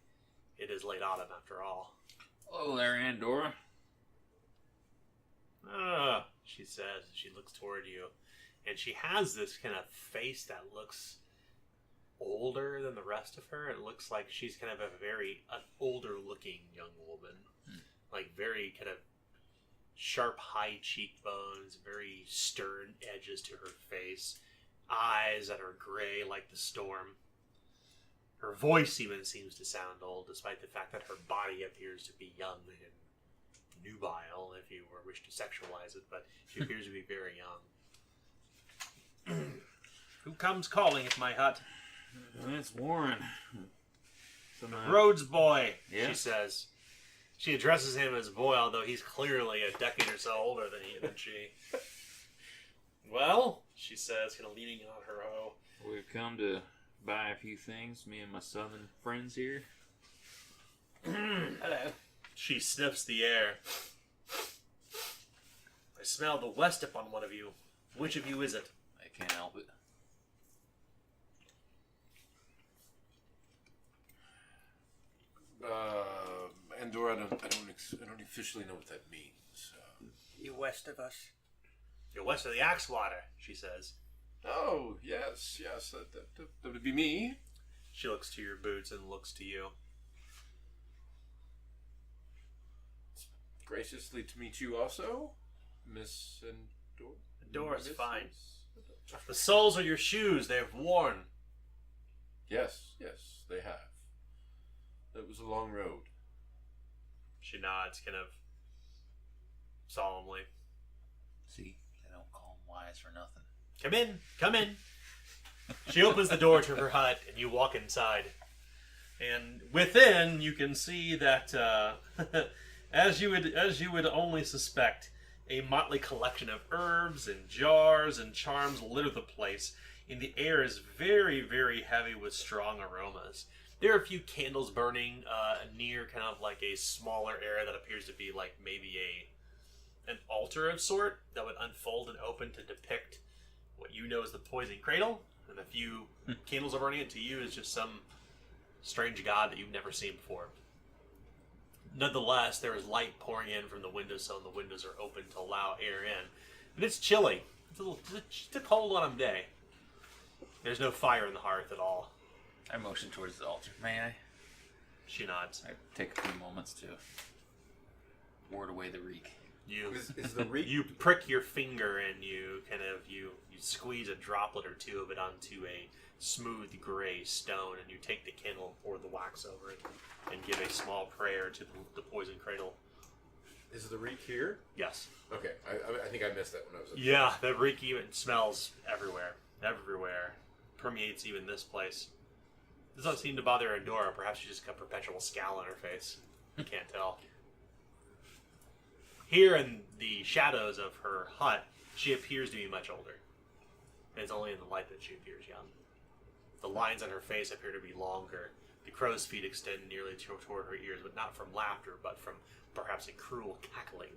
It is late autumn after all. Hello there, Andorra. Ah, she says. She looks toward you. And she has this kind of face that looks older than the rest of her. It looks like she's kind of an older looking young woman. Like very kind of sharp, high cheekbones, very stern edges to her face. Eyes that are gray like the storm. Her voice even seems to sound old, despite the fact that her body appears to be young and nubile, if you wish to sexualize it, but she appears to be very young. Who comes calling at my hut? It's Warren. Rhodes boy, Yeah? she says. She addresses him as boy, although he's clearly a decade or so older than she. Well, she says, kind of leaning on her hoe. We've come to buy a few things, me and my southern friends here. Hello. She sniffs the air. I smell the west upon one of you. Which of you is it? I can't help it. Andorra, I don't officially know what that means. You're west of us. You're west of the Axewater, she says. Oh, yes, that would be me. She looks to your boots and looks to you. Graciously to meet you also, Miss Endor. Endora's fine. The soles of your shoes they have worn. Yes, they have. That was a long road. She nods, kind of solemnly. See, they don't call him wise for nothing. Come in. She opens the door to her hut, and you walk inside. And within, you can see that, as you would only suspect, a motley collection of herbs and jars and charms litter the place. And the air is very, very heavy with strong aromas. There are a few candles burning near kind of like a smaller area that appears to be like maybe an altar of sort that would unfold and open to depict what you know is the poison cradle. And a few candles are burning. It to you is just some strange god that you've never seen before. nonetheless, there is light pouring in from the windowsill, and the windows are open to allow air in. And it's chilly. It's a cold autumn day. There's no fire in the hearth at all. I motion towards the altar. May I? She nods. I take a few moments to ward away the reek. You Is the reek? you prick your finger and you squeeze a droplet or two of it onto a smooth gray stone, and you take the candle and pour the wax over it and give a small prayer to the poison cradle. Is the reek here? Yes. Okay, I think I missed that when I was. Yeah, the reek even smells everywhere. Everywhere. Permeates even this place. This doesn't seem to bother Adora. Perhaps she just got a perpetual scowl on her face. You can't tell. Here in the shadows of her hut, she appears to be much older. And it's only in the light that she appears young. The lines on her face appear to be longer. The crow's feet extend nearly toward her ears, but not from laughter, but from perhaps a cruel cackling.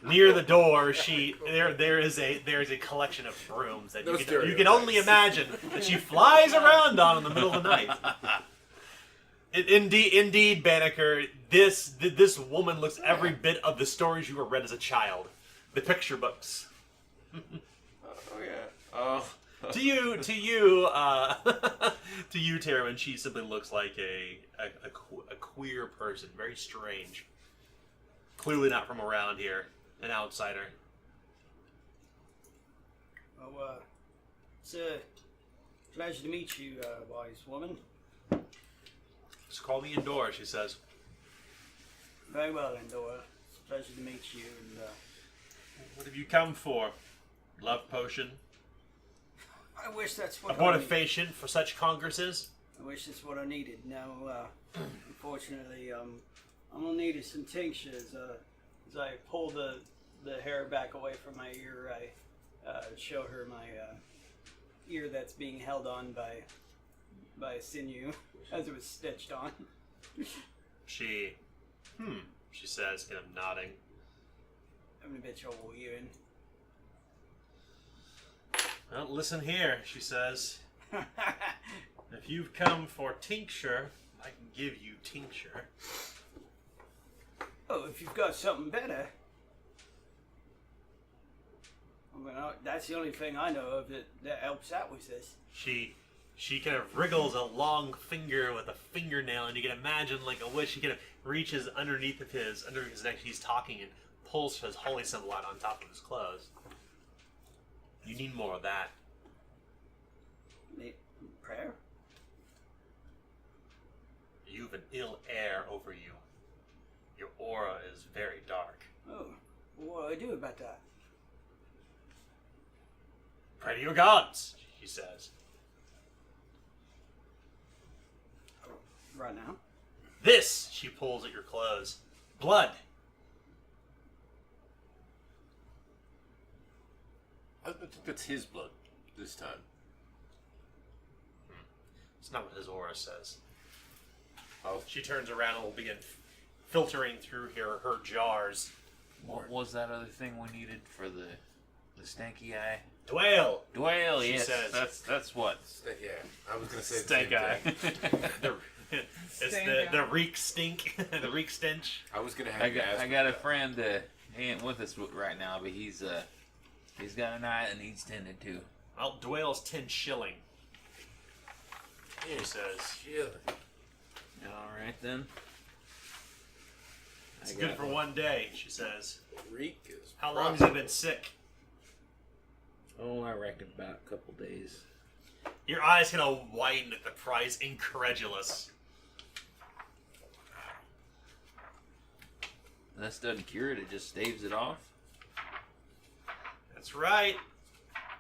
Near the door, there is a collection of brooms that you can only imagine that she flies around on in the middle of the night. Indeed, Banneker, this woman looks every bit of the stories you were read as a child, the picture books. To you, Tyrone, she simply looks like a queer person, very strange. Clearly not from around here, an outsider. Oh, it's a pleasure to meet you, wise woman. Just call me Endora, she says. Very well, Endora. It's a pleasure to meet you, and What have you come for? Love potion? I wish that's what I needed. Abortifacient for such congresses? I wish that's what I needed. No, unfortunately, I'm gonna need some tinctures. As I pull the hair back away from my ear, I show her my ear that's being held on by a sinew as it was stitched on. She says, kind of nodding. I'm a bit trouble hearing. Well, listen here, she says. If you've come for tincture, I can give you tincture. Oh, if you've got something better. I mean, that's the only thing I know of that helps out with this. She kind of wriggles a long finger with a fingernail, and you can imagine like a wish. She kind of reaches under his neck. He's talking and pulls his holy symbol out on top of his clothes. You need more of that. Prayer? You've an ill air over you. Your aura is very dark. Oh, what do I do about that? Pray to your gods, she says. Right now? This, she pulls at your clothes. Blood. I think that's his blood this time. It's not what his aura says. Oh. She turns around and will begin filtering through her jars. What was that other thing we needed for the stanky eye? Dwale! Dwale, She yes. says. That's what. Yeah, I was gonna say Stank the same eye. thing. It's the reek stink, the reek stench. I was gonna have. I got a friend. He ain't with us right now, but he's got an eye that needs tended to. Well, Dwale's 10 shilling. She says. All right then. It's good for one day, she says. Reek is. How long has he been sick? Oh, I reckon about a couple days. Your eyes kind of widen at the price, incredulous. This doesn't cure it; it just staves it off. That's right.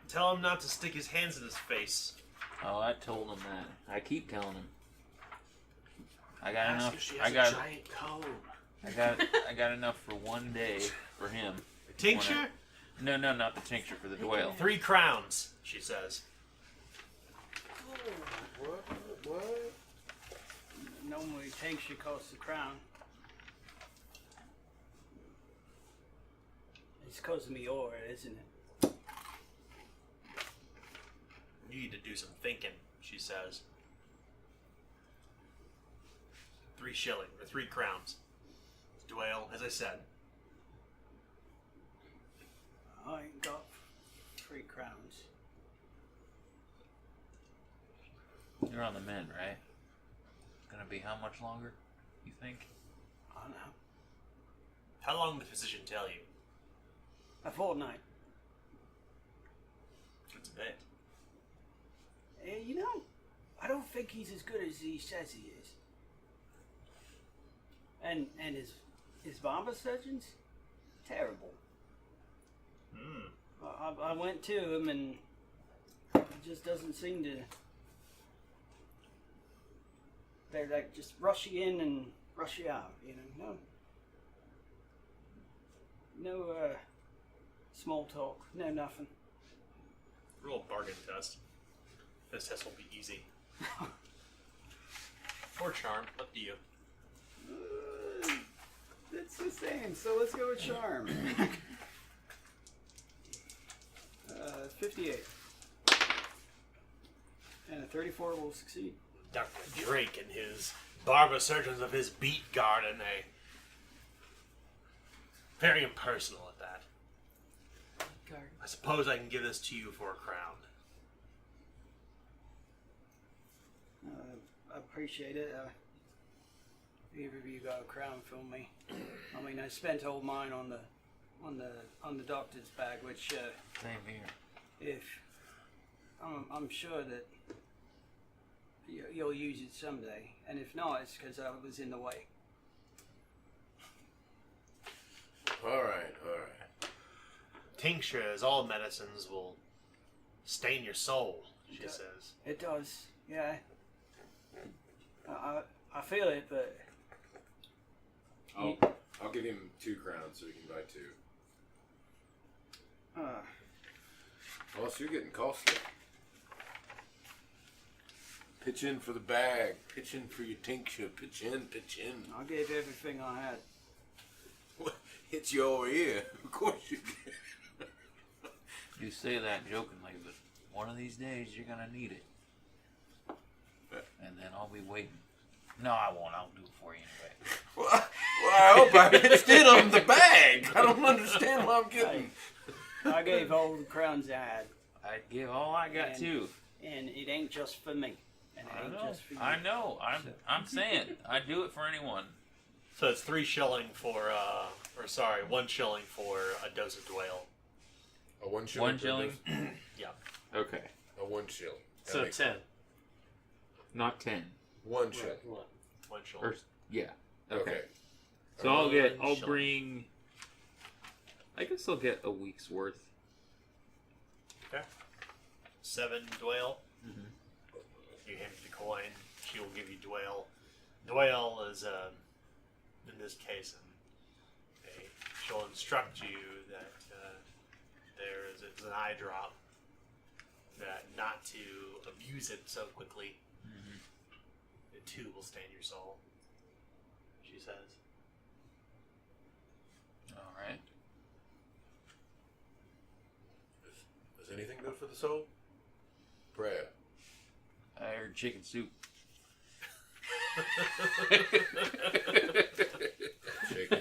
Tell him not to stick his hands in his face. Oh, I told him that. I keep telling him. I got Ask enough. if she I has a got. giant cone. I got enough for one day for him. Tincture? No, not the tincture for the dwale. 3 crowns, she says. What? Normally tincture costs a crown. It's because of me aura, isn't it? You need to do some thinking, she says. 3 shilling, or 3 crowns. Dwayne, as I said. I ain't got 3 crowns. You're on the mend, right? Gonna be how much longer, you think? I don't know. How long did the physician tell you? A fortnight. It's a bit. You know, I don't think he's as good as he says he is. And his barber surgeons? Terrible. I went to him and he just doesn't seem to... They like just rush you in and rush you out, you know. No small talk, no nothing. Roll a bargain test. This test will be easy. Or charm, up to you. It's the same, so let's go with charm. 58. And a 34 will succeed. Dr. Drake and his barber surgeons of his beat garden, very impersonal at that. I suppose I can give this to you for a crown. I appreciate it. Either of you got a crown for me. I mean, I spent all mine on the doctor's bag, which Same here. if I'm sure that you'll use it someday, and if not, it's because I was in the way. All right. Tinctures, all medicines will stain your soul, she says. It does, yeah. I feel it, but I'll give him 2 crowns so he can buy 2. Well, so you're getting costly. Pitch in for the bag. Pitch in for your tincture. Pitch in. I gave everything I had. Hits you over here. Of course you did. You say that jokingly, but one of these days you're gonna need it. And then I'll be waiting. No, I won't. I'll do it for you anyway. Well, I hope I pitched in on the bag. I don't understand why I'm getting. I gave all the crowns I had, I'd give all I got too. and it ain't just for me. And it ain't just for you. I know. I'm saying I'd do it for anyone. So it's 3 shilling for, 1 shilling for a dose of Dwayne. A 1 shilling. 1 shilling? Yeah. Okay. A 1 shilling. That So makes 10. Not 10. 1 shilling. 1 shilling. Or, yeah. Okay. Okay. So I'll Shilling. bring... I guess I'll get a week's worth. Okay. 7 Dwayne. Mhm. You hand the coin. She will give you Dwayne. Dwayne is, in this case, she'll instruct you that there is an eye drop, that not to abuse it so quickly. It too will stain your soul, she says. All right. Is anything good for the soul? Prayer. I heard chicken soup. Chicken.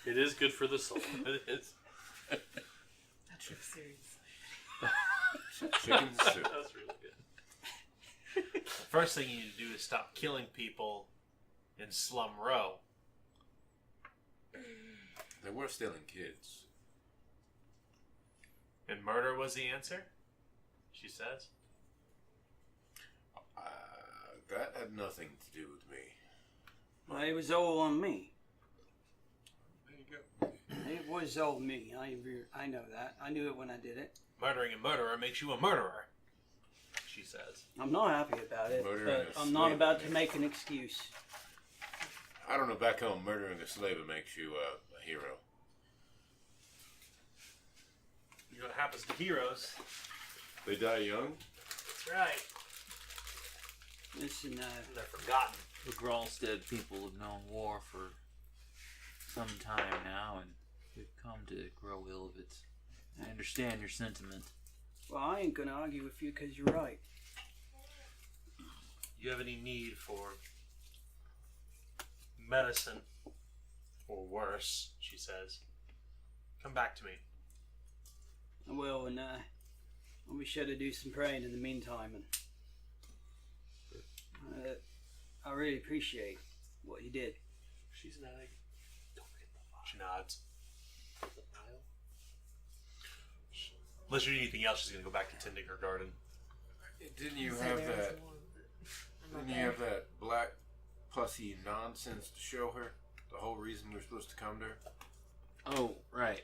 It is good for the soul. It is. Seriously. Chicken soup. That's really good. First thing you need to do is stop killing people in Slum Row. They were stealing kids. And murder was the answer, she says. That had nothing to do with me. Well, it was all on me. There you go. It was all me. I know that. I knew it when I did it. Murdering a murderer makes you a murderer, she says. I'm not happy about it, Murdering but a I'm not slave about to makes- make an excuse. I don't know, back home, murdering a slave makes you a hero. You know what happens to heroes. They die young? That's right. Listen, They're forgotten. The Gralstead people have known war for some time now, and we've come to grow ill of it. I understand your sentiment. well, I ain't gonna argue with you because you're right. you have any need for medicine or worse, she says, come back to me. I will, and I'll be sure to do some praying in the meantime. And I really appreciate what you did. She's an egg. Don't forget the vial. She nods. The vial. Unless you need anything else, she's gonna go back to tending her garden. Didn't you have that? Didn't you have that black pussy nonsense to show her? The whole reason we were supposed to come to her? Oh, right.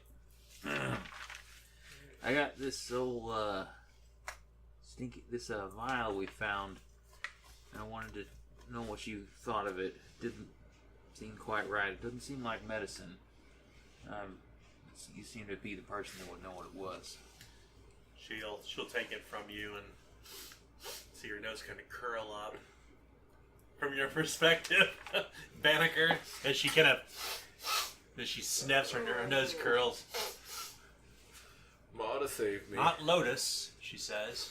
I got this old vial we found. I wanted to know what you thought of it. Didn't seem quite right. It doesn't seem like medicine. You seem to be the person that would know what it was. She'll take it from you and see your nose kind of curl up. From your perspective, Banneker, as she sniffs, her nose curls. Maud saved me. Not Lotus, she says.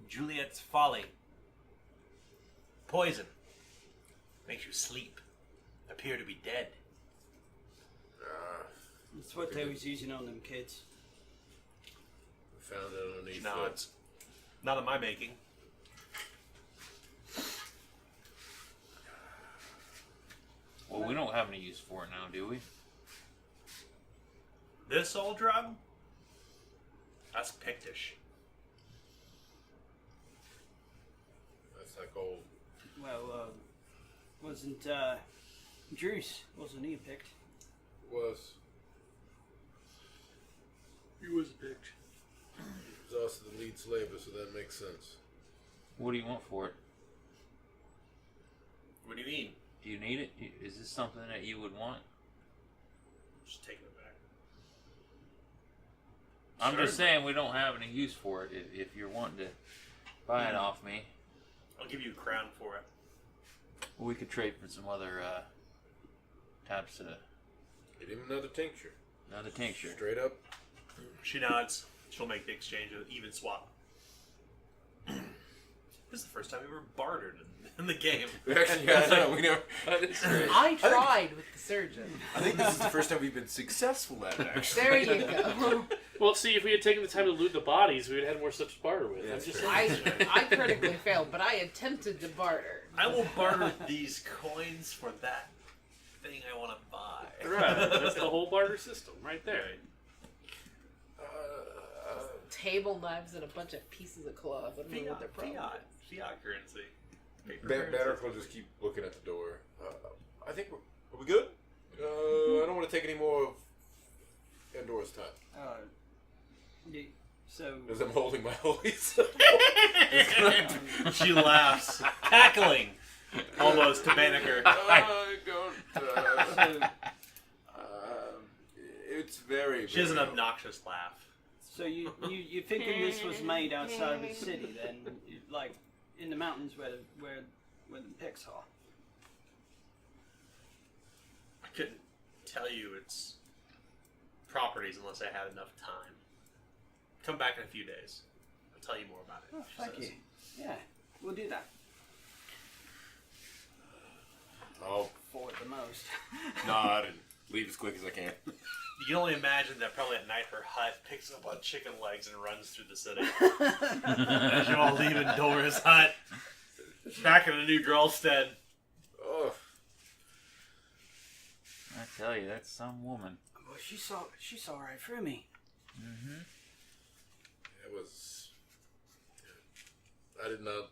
Juliet's folly. Poison. Makes you sleep. Appear to be dead. That's what they was using on them kids. We found it underneath. She nods. Not of my making. Well, we don't have any use for it now, do we? This old drug? That's Pictish. That's like old. Well, wasn't Druce, wasn't he picked? Was. He was picked. He was also the lead slaver, so that makes sense. What do you want for it? What do you mean? Do you need it? Is this something that you would want? Just taking it back. I'm just saying we don't have any use for it. If you're wanting to buy it off me, I'll give you a crown for it. we could trade for some other types of Get him another tincture. another tincture. Straight up. She nods. She'll make the exchange of even swap. This is the first time we were bartered in the game. Actually, yeah, we never. I tried with the surgeon. I think this is the first time we've been successful at it. Actually. There you go. Well, see, if we had taken the time to loot the bodies, we would have had more stuff to barter with. Yeah, I'm just that's saying. I critically failed, but I attempted to barter. I will barter these coins for that thing I want to buy. Right, that's the whole barter system right there. Table knives and a bunch of pieces of cloth. I don't know what their problem is. Fiat currency. Paper currency. Banner will just keep looking at the door. I think are we good? I don't want to take any more of Pandora's time. So As I'm holding my holy symbol. She laughs, cackling almost to Banneker. It's very. She has an very- obnoxious laugh. So you thinking this was made outside of the city then, like in the mountains where the Picts are? I couldn't tell you its properties unless I had enough time. Come back in a few days. I'll tell you more about it. Oh, she thank says. you. Yeah, we'll do that. Oh For the most. no, I didn't leave as quick as I can. You can only imagine that probably at night her hut picks up on chicken legs and runs through the city. As you all leave Dora's hut, back in a new Grolstead. Oh, I tell you, that's some woman. Well, she saw right through me. Mm-hmm. it was. I did not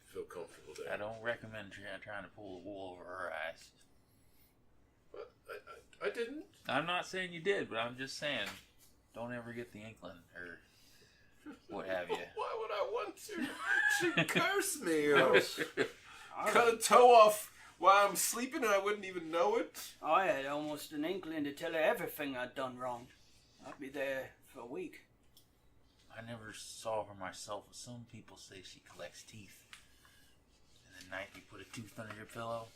feel comfortable there. I don't recommend trying to pull the wool over her eyes. But I didn't. I'm not saying you did, but I'm just saying, don't ever get the inkling or what have you. Why would I want to? She cursed me. Cut a toe off while I'm sleeping and I wouldn't even know it. I had almost an inkling to tell her everything I'd done wrong. I'd be there for a week. I never saw her myself, but some people say she collects teeth. And at night you put a tooth under your pillow,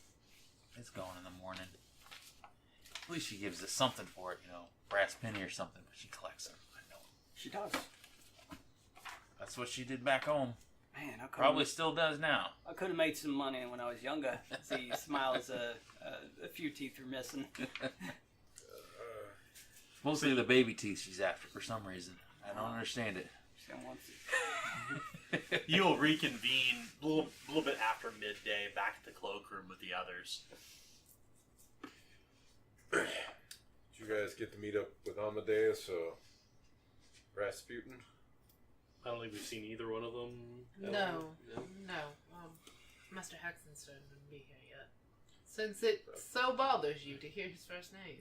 it's gone in the morning. At least she gives us something for it, brass penny or something, but she collects them. I know. She does. That's what she did back home. Man, I Probably still does now. I could have made some money when I was younger. See, Smile's a few teeth are missing. Mostly the baby teeth she's after for some reason. I don't understand it. She wants it. You'll reconvene a little bit after midday back at the cloakroom with the others. Did you guys get to meet up with Amadeus or Rasputin? I don't think we've seen either one of them. No. Master Hexenstone wouldn't be here yet. Since it so bothers you to hear his first name.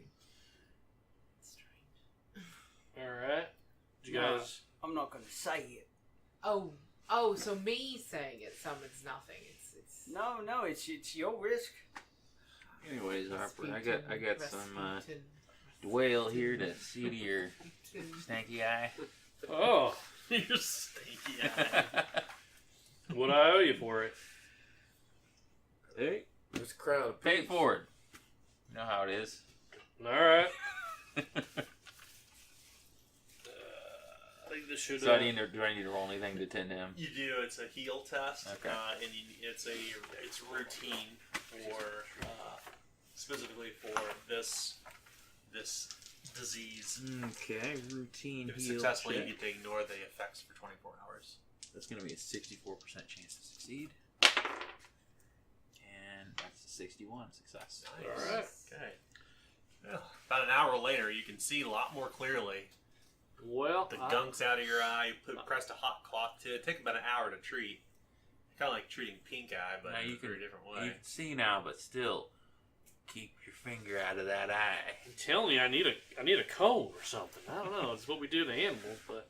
It's strange. Alright. Did you guys... I'm not going to say it. Oh, so me saying it summons nothing. It's No, it's your risk. Anyways, Harper, I Rasputin, got some Rasputin. dwale here to see to your stanky eye. Oh! You're stinky eye. What I owe you for it? Hey, There's a crown of Pay it peace. forward. You know how it is. Alright. I think this should... So do I need to roll anything to tend to him? You do. It's a heal test, Okay. and it's routine for specifically for this disease. Okay, routine If heal successful, you check. get to ignore the effects for 24 hours. That's going to be a 64% chance to succeed. And that's a 61 success. Nice. Alright. Okay. Well, about an hour later, you can see a lot more clearly. Well, The gunk's out of your eye. Pressed a hot cloth to it. Take about an hour to treat. Kind of like treating pink eye, but Now in you a very different You way. can see now, but still, keep your finger out of that eye. I'm telling you, I need a comb or something. I don't know. It's what we do to animals, but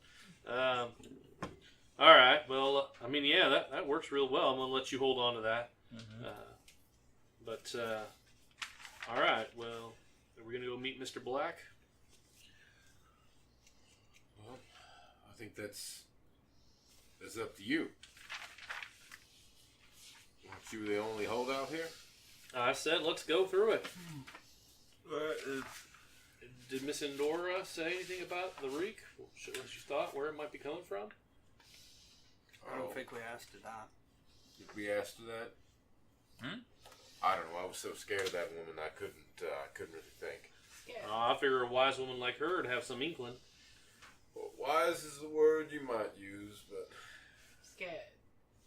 all right. Well, I mean, yeah, that works real well. I'm gonna let you hold on to that. Mm-hmm. All right. Well, are we gonna go meet Mr. Black? Well, I think that's up to you. Aren't you the only holdout here? I said, let's go through it. Did Miss Endora say anything about the reek? What she thought, where it might be coming from? I don't think we asked her that. Did we ask her that? I don't know. I was so scared of that woman, I couldn't really think. Yeah. I figure a wise woman like her would have some inkling. Well, wise is the word you might use, but Scared.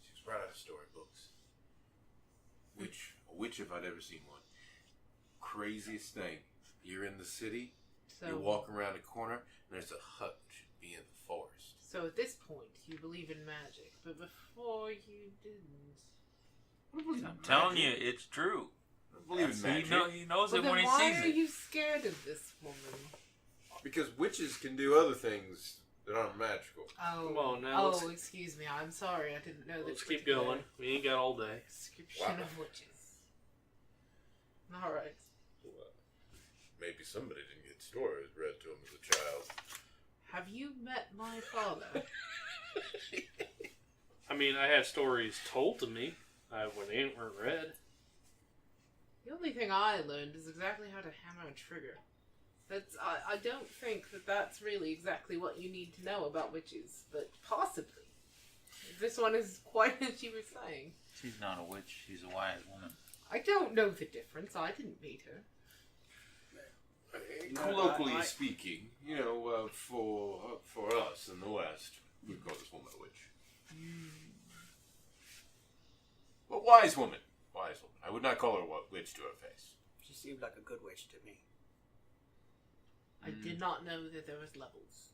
she's right out of storybooks. A witch if I'd ever seen one. Craziest thing. You're in the city, So, you walk around a corner, and there's a hut that should be in the forest. so at this point, you believe in magic, but before you didn't. I'm telling you, it's true. I don't believe in magic. He knows Well, it then when he why sees are it. you scared of this woman? Because witches can do other things that aren't magical. Oh, Come on now, let's- excuse me. I'm sorry. I didn't know that. Let's keep going. We ain't got all day. Description Wow. of witches. All right. Maybe somebody didn't get stories read to him as a child. Have you met my father? I mean, I had stories told to me when they weren't read. The only thing I learned is exactly how to hammer a trigger. I don't think that's really exactly what you need to know about witches, but possibly. This one is quite as you were saying. She's not a witch. She's a wise woman. I don't know the difference. I didn't meet her. Colloquially speaking, for us in the West, we'd call this woman a witch. But wise woman. Wise woman. I would not call her a witch to her face. She seemed like a good witch to me. I did not know that there was levels.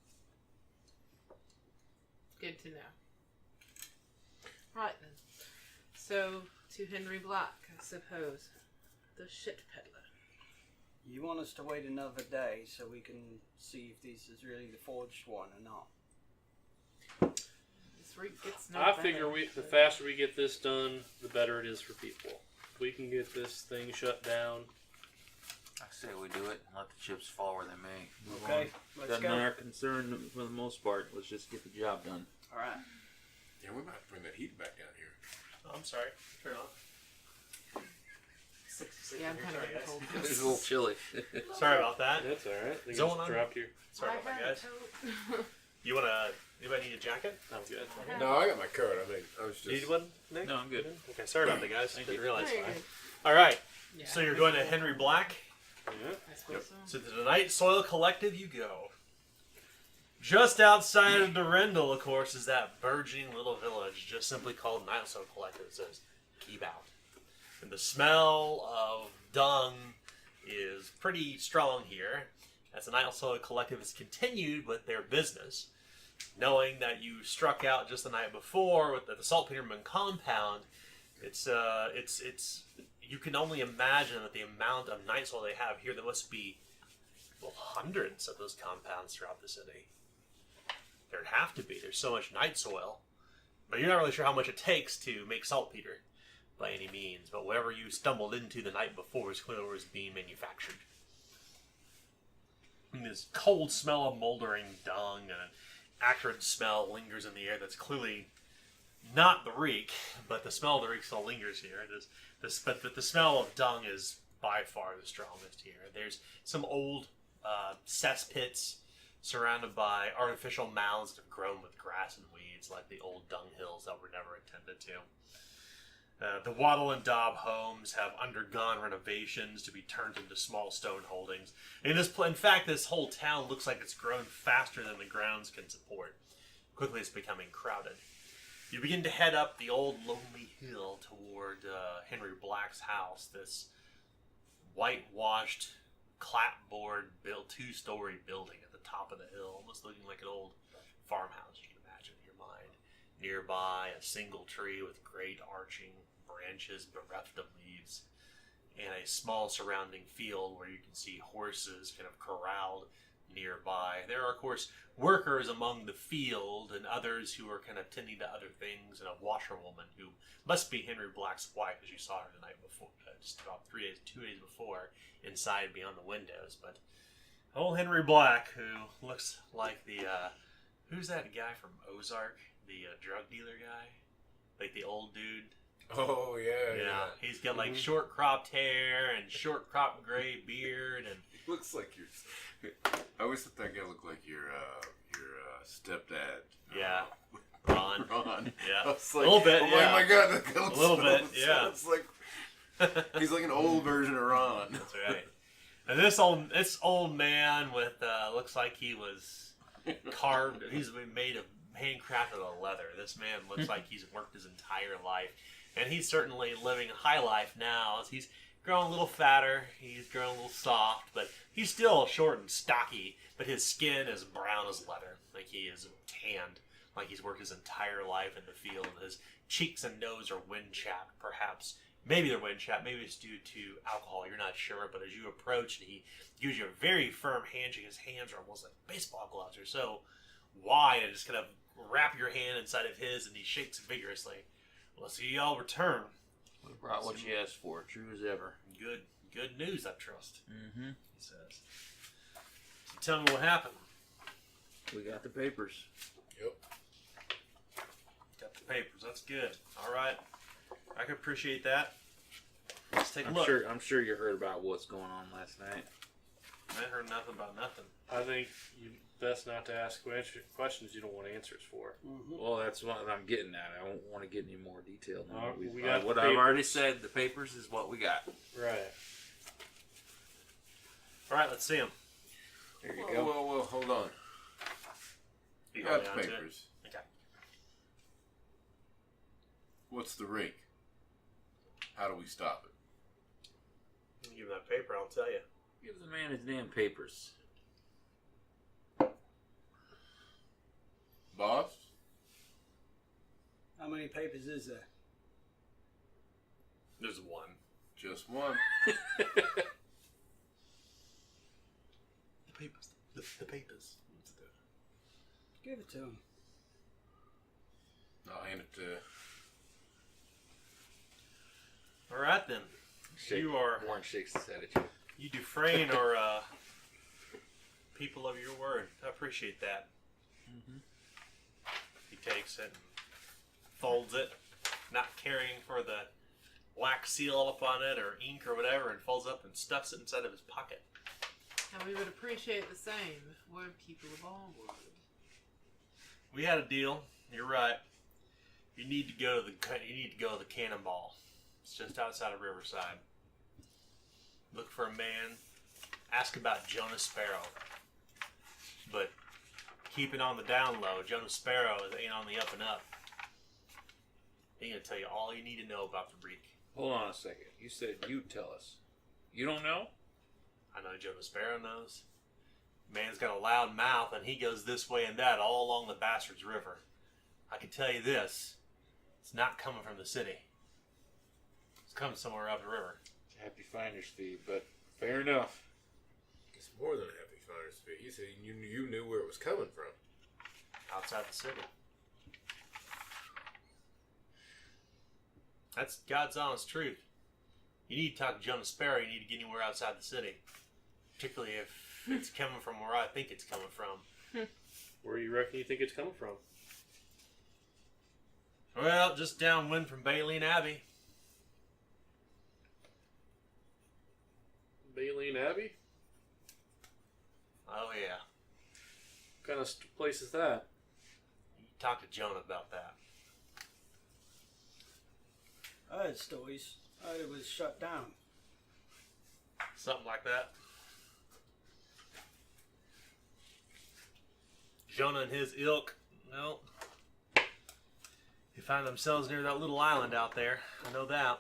Good to know. Right then. So, to Henry Black, I suppose. The shit peddler. You want us to wait another day so we can see if this is really the forged one or not? This route gets no I better. figure the faster we get this done, the better it is for people. If we can get this thing shut down. I say we do it and let the chips fall where they may. Move Okay, on. let's Doesn't go. our concern for the most part. Let's just get the job done. All right. Yeah, we might bring that heat back down here. Oh, I'm sorry. Turn it off. Yeah, I'm kind of Sorry, cold. It's a little chilly. Sorry about that. That's alright. I think Zone I just on. dropped here. Sorry I about that, had guys. a coat. You wanna? Anybody need a jacket? I'm good. No, I got my coat. I mean, I was just. Need one, Nick? No, I'm good. Okay, sorry about that, guys. Didn't realize Very that. good. All right. Yeah, So you're going to Henry Black. Yeah. I suppose so. So to the Night Soil Collective you go. Just outside of Durendal, of course, is that burgeoning little village, just simply called Night Soil Collective. It says, keep out. And the smell of dung is pretty strong here, as the Night Soil Collective has continued with their business, knowing that you struck out just the night before with the Saltpeterman compound. It's you can only imagine that the amount of night soil they have here. There must be hundreds of those compounds throughout the city. There'd have to be. There's so much night soil, but you're not really sure how much it takes to make saltpeter by any means. But whatever you stumbled into the night before is clearly was being manufactured. And this cold smell of moldering dung and an acrid smell lingers in the air. That's clearly not the reek, but the smell of the reek still lingers here. But the smell of dung is by far the strongest here. There's some old cesspits surrounded by artificial mounds that have grown with grass and weeds, like the old dung hills that were never attended to. The Wattle and Daub homes have undergone renovations to be turned into small stone holdings. In fact, this whole town looks like it's grown faster than the grounds can support. Quickly, it's becoming crowded. You begin to head up the old lonely hill toward Henry Black's house, this whitewashed, clapboard built two-story building at the top of the hill, almost looking like an old farmhouse you can imagine in your mind. Nearby, a single tree with great arching branches bereft of leaves, and a small surrounding field where you can see horses kind of corralled nearby. There are, of course, workers among the field and others who are kind of tending to other things, and a washerwoman who must be Henry Black's wife, as you saw her the night before, just about 2 days before, inside beyond the windows. But old Henry Black, who looks like the, who's that guy from Ozark? The drug dealer guy? Like the old dude? Oh, yeah. He's got like short cropped hair and short cropped gray beard, and He looks like your. I always thought that guy looked like your stepdad. yeah, Ron. Ron. Yeah, I was like, a little bit. Oh Yeah, my god, that guy looks A little so- bit, yeah. It's like he's like an old version of Ron. That's right. And this old man with looks like he was carved. He's been made of handcrafted of leather. This man looks like he's worked his entire life, and he's certainly living a high life now. As he's grown a little fatter, he's grown a little soft, but he's still short and stocky. But his skin is brown as leather, like he is tanned, like he's worked his entire life in the field. His cheeks and nose are wind-chapped, perhaps. Maybe they're wind-chapped. Maybe it's due to alcohol. You're not sure. But as you approach, and he gives you a very firm handshake. His hands are almost like baseball gloves. They're so wide, and just kind of wrap your hand inside of his, and he shakes vigorously. Well, let's see y'all return. We brought what you asked for, true as ever. Good news, I trust. Mm-hmm. He says. So tell me what happened. We got the papers. Yep. Got the papers. That's good. All right. I can appreciate that. Let's take a I'm look. sure you heard about what's going on last night. I heard nothing about nothing. I think you best not to ask questions you don't want answers for. Well, that's what I'm getting at. I don't want to get any more detail. Now. We got What the I've already papers. said, the papers is what we got. Right. All right, let's see them. There you Well, go. well, hold on. You got the papers. Okay. What's the rake? How do we stop it? Give him that paper, I'll tell you. Give the man his damn papers. Boss? How many papers is there? There's one. Just one. The papers. The papers. Give it to him. I'll hand it to. All right then. You are Warren shakes his head at you. you Dufresne are people of your word. I appreciate that. He takes it and folds it, not caring for the wax seal up on it or ink or whatever, and folds up and stuffs it inside of his pocket. And we would appreciate the same if we're people of our word. We had a deal. You're right. You need to go to the Cannonball. It's just outside of Riverside. Look for a man. Ask about Jonah Sparrow. But keep it on the down low. Jonah Sparrow ain't on the up and up. He's gonna tell you all you need to know about the Reek. Hold on a second. You said you'd tell us. You don't know? I know Jonah Sparrow knows. Man's got a loud mouth, and he goes this way and that all along the Bastards River. I can tell you this. It's not coming from the city. It's coming somewhere up the river. Happy finder's fee, but fair enough. It's more than a happy finder's fee. You said you knew where it was coming from. Outside the city. That's God's honest truth. You need to talk to Jonah Sparrow. You need to get anywhere outside the city. Particularly if it's coming from where I think it's coming from. Where do you reckon you think it's coming from? Well, just downwind from Baleen Abbey. Baleen Abbey? Oh, yeah. What kind of place is that? You talk to Jonah about that. I heard stories. I heard it was shut down. Something like that. Jonah and his ilk, well, they find themselves near that little island out there. I know that.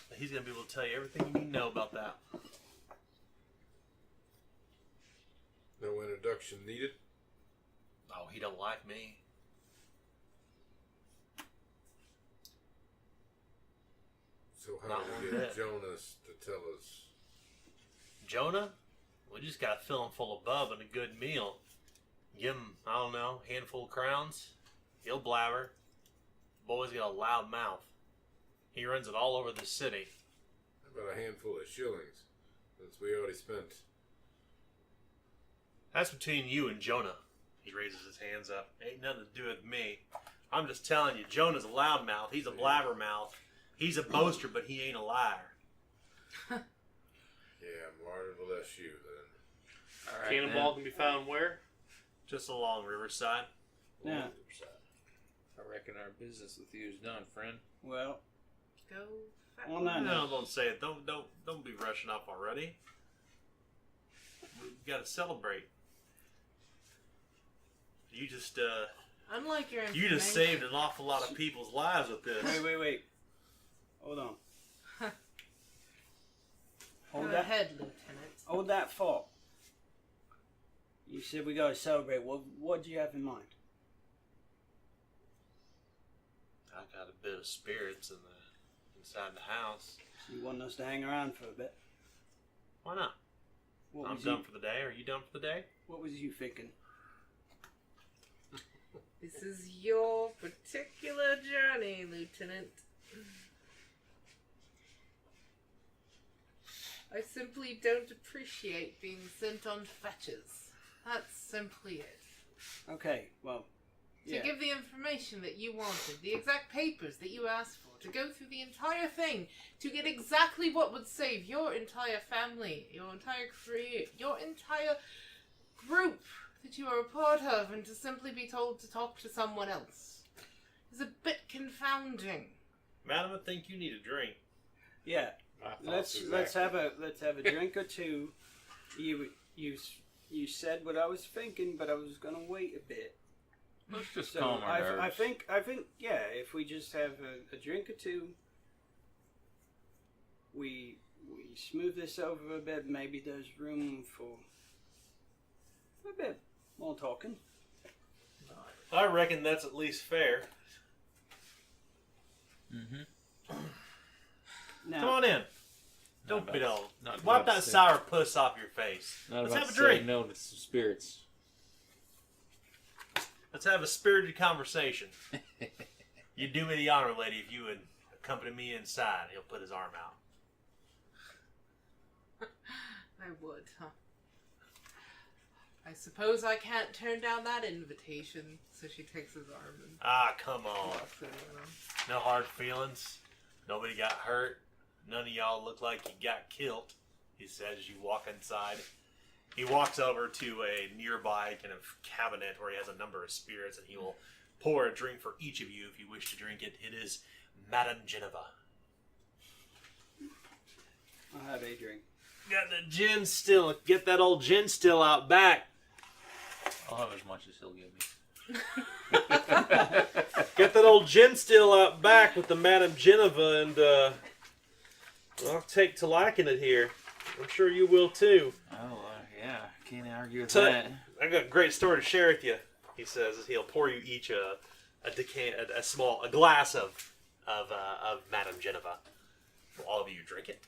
But he's going to be able to tell you everything you need to know about that. No introduction needed. Oh, he don't like me. So how Not do one we get bit. Jonas to tell us? Jonah? We just got to fill him full of bub and a good meal. Give him, I don't know, a handful of crowns. He'll blabber. Boy's got a loud mouth. He runs it all over the city. How about a handful of shillings? Since we already spent. That's between you and Jonah. He raises his hands up. Ain't nothing to do with me. I'm just telling you, Jonah's a loudmouth. He's a blabbermouth. He's a boaster, but he ain't a liar. Yeah, Martin will let you then. All right, Cannonball can be found where? Just along Riverside. Yeah. I reckon our business with you is done, friend. Well, Go. on that No, note, don't say it. Don't be rushing up already. We've got to celebrate. You just Unlike your you just saved an awful lot of people's lives with this. wait. Hold on. Go Hold that. ahead, Lieutenant. Hold that thought. You said we gotta celebrate. What do you have in mind? I got a bit of spirits inside the house. You want us to hang around for a bit? Why not? What I'm was done you, for the day. Are you done for the day? What was you thinking? This is your particular journey, Lieutenant. I simply don't appreciate being sent on fetches. That's simply it. Okay, well, To yeah. give the information that you wanted, the exact papers that you asked for, to go through the entire thing, to get exactly what would save your entire family, your entire career, your entire group that you are a part of, and to simply be told to talk to someone else is a bit confounding. Madam, I think you need a drink. Yeah. I thought Let's exactly. let's have a drink or two. You said what I was thinking, but I was gonna wait a bit. Let's just So calm our nerves. I think yeah, if we just have a drink or two, we smooth this over a bit. Maybe there's room for a bit more talking. I reckon that's at least fair. Mm-hmm. Now, Come on in. Don't be about- dull. not Wipe about that to say- sour puss off your face. Not Let's about have a to say drink. no to some spirits. Let's have a spirited conversation. You'd do me the honor, lady, if you would accompany me inside. He'll put his arm out. I would, huh? I suppose I can't turn down that invitation, so she takes his arm and Ah, come on. walks in with him. No hard feelings. Nobody got hurt. None of y'all look like you got killed, he says as you walk inside. He walks over to a nearby kind of cabinet where he has a number of spirits, and he will pour a drink for each of you if you wish to drink it. It is Madame Geneva. I'll have a drink. Got the gin still. Get that old gin still out back. I'll have as much as he'll give me. Get that old gin still out back with the Madame Geneva, and I'll take to liking it here. I'm sure you will too. Oh, yeah. Can't argue with So, that. I got a great story to share with you. He says as he'll pour you each a glass of Madame Geneva. Will all of you drink it?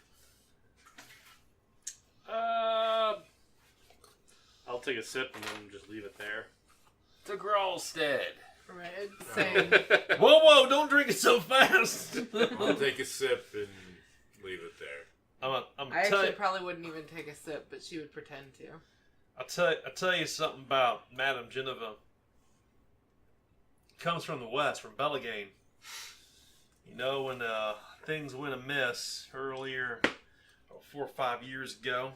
I'll take a sip and then just leave it there. To Grolstead. Red, same. Whoa! Don't drink it so fast. I'll take a sip and leave it there. I actually probably wouldn't even take a sip, but she would pretend to. I'll tell you something about Madame Geneva. It comes from the west, from Bellegane. You know, when things went amiss earlier, 4 or 5 years ago,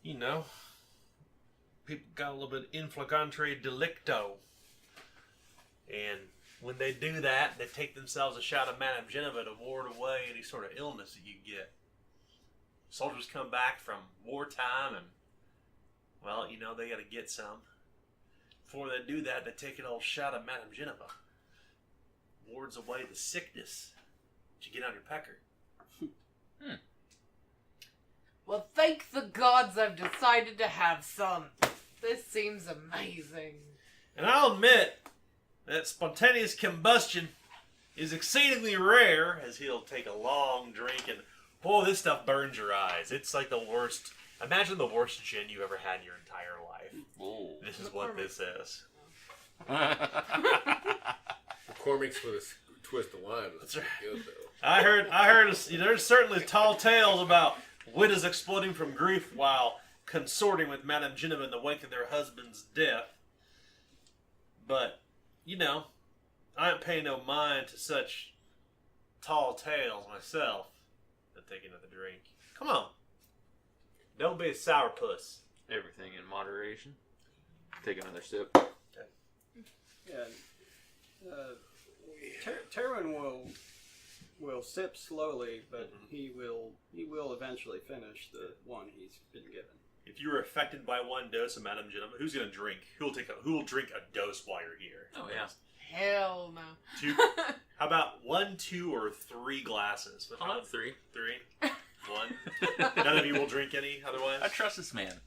you know, people got a little bit inflagrante delicto. And when they do that, they take themselves a shot of Madame Geneva to ward away any sort of illness that you get. Soldiers come back from wartime and, well, you know, they got to get some. Before they do that, they take an old shot of Madame Geneva. Wards away the sickness that you get on your pecker. Well, thank the gods I've decided to have some. This seems amazing. And I'll admit that spontaneous combustion is exceedingly rare, as he'll take a long drink and, oh, this stuff burns your eyes. It's like the worst. Imagine the worst gin you ever had in your entire life. Whoa. This is what this is. McCormick's with a twist of lime. That's right. Good, though. I heard. There's certainly tall tales about widows exploding from grief while consorting with Madame Geneva in the wake of their husband's death. But, you know, I ain't paying no mind to such tall tales myself. I'm taking another drink. Come on. Don't be a sourpuss. Everything in moderation. Take another sip. Yeah. Terwin will sip slowly, but he will eventually finish the one he's been given. If you were affected by one dose of Madame Geneva, who's gonna drink? Who will drink a dose while you're here? Oh, yeah. Hell no. 2. How about 1, 2, or 3 glasses? I'll have 3. 3. 1. None of you will drink any otherwise? I trust this man.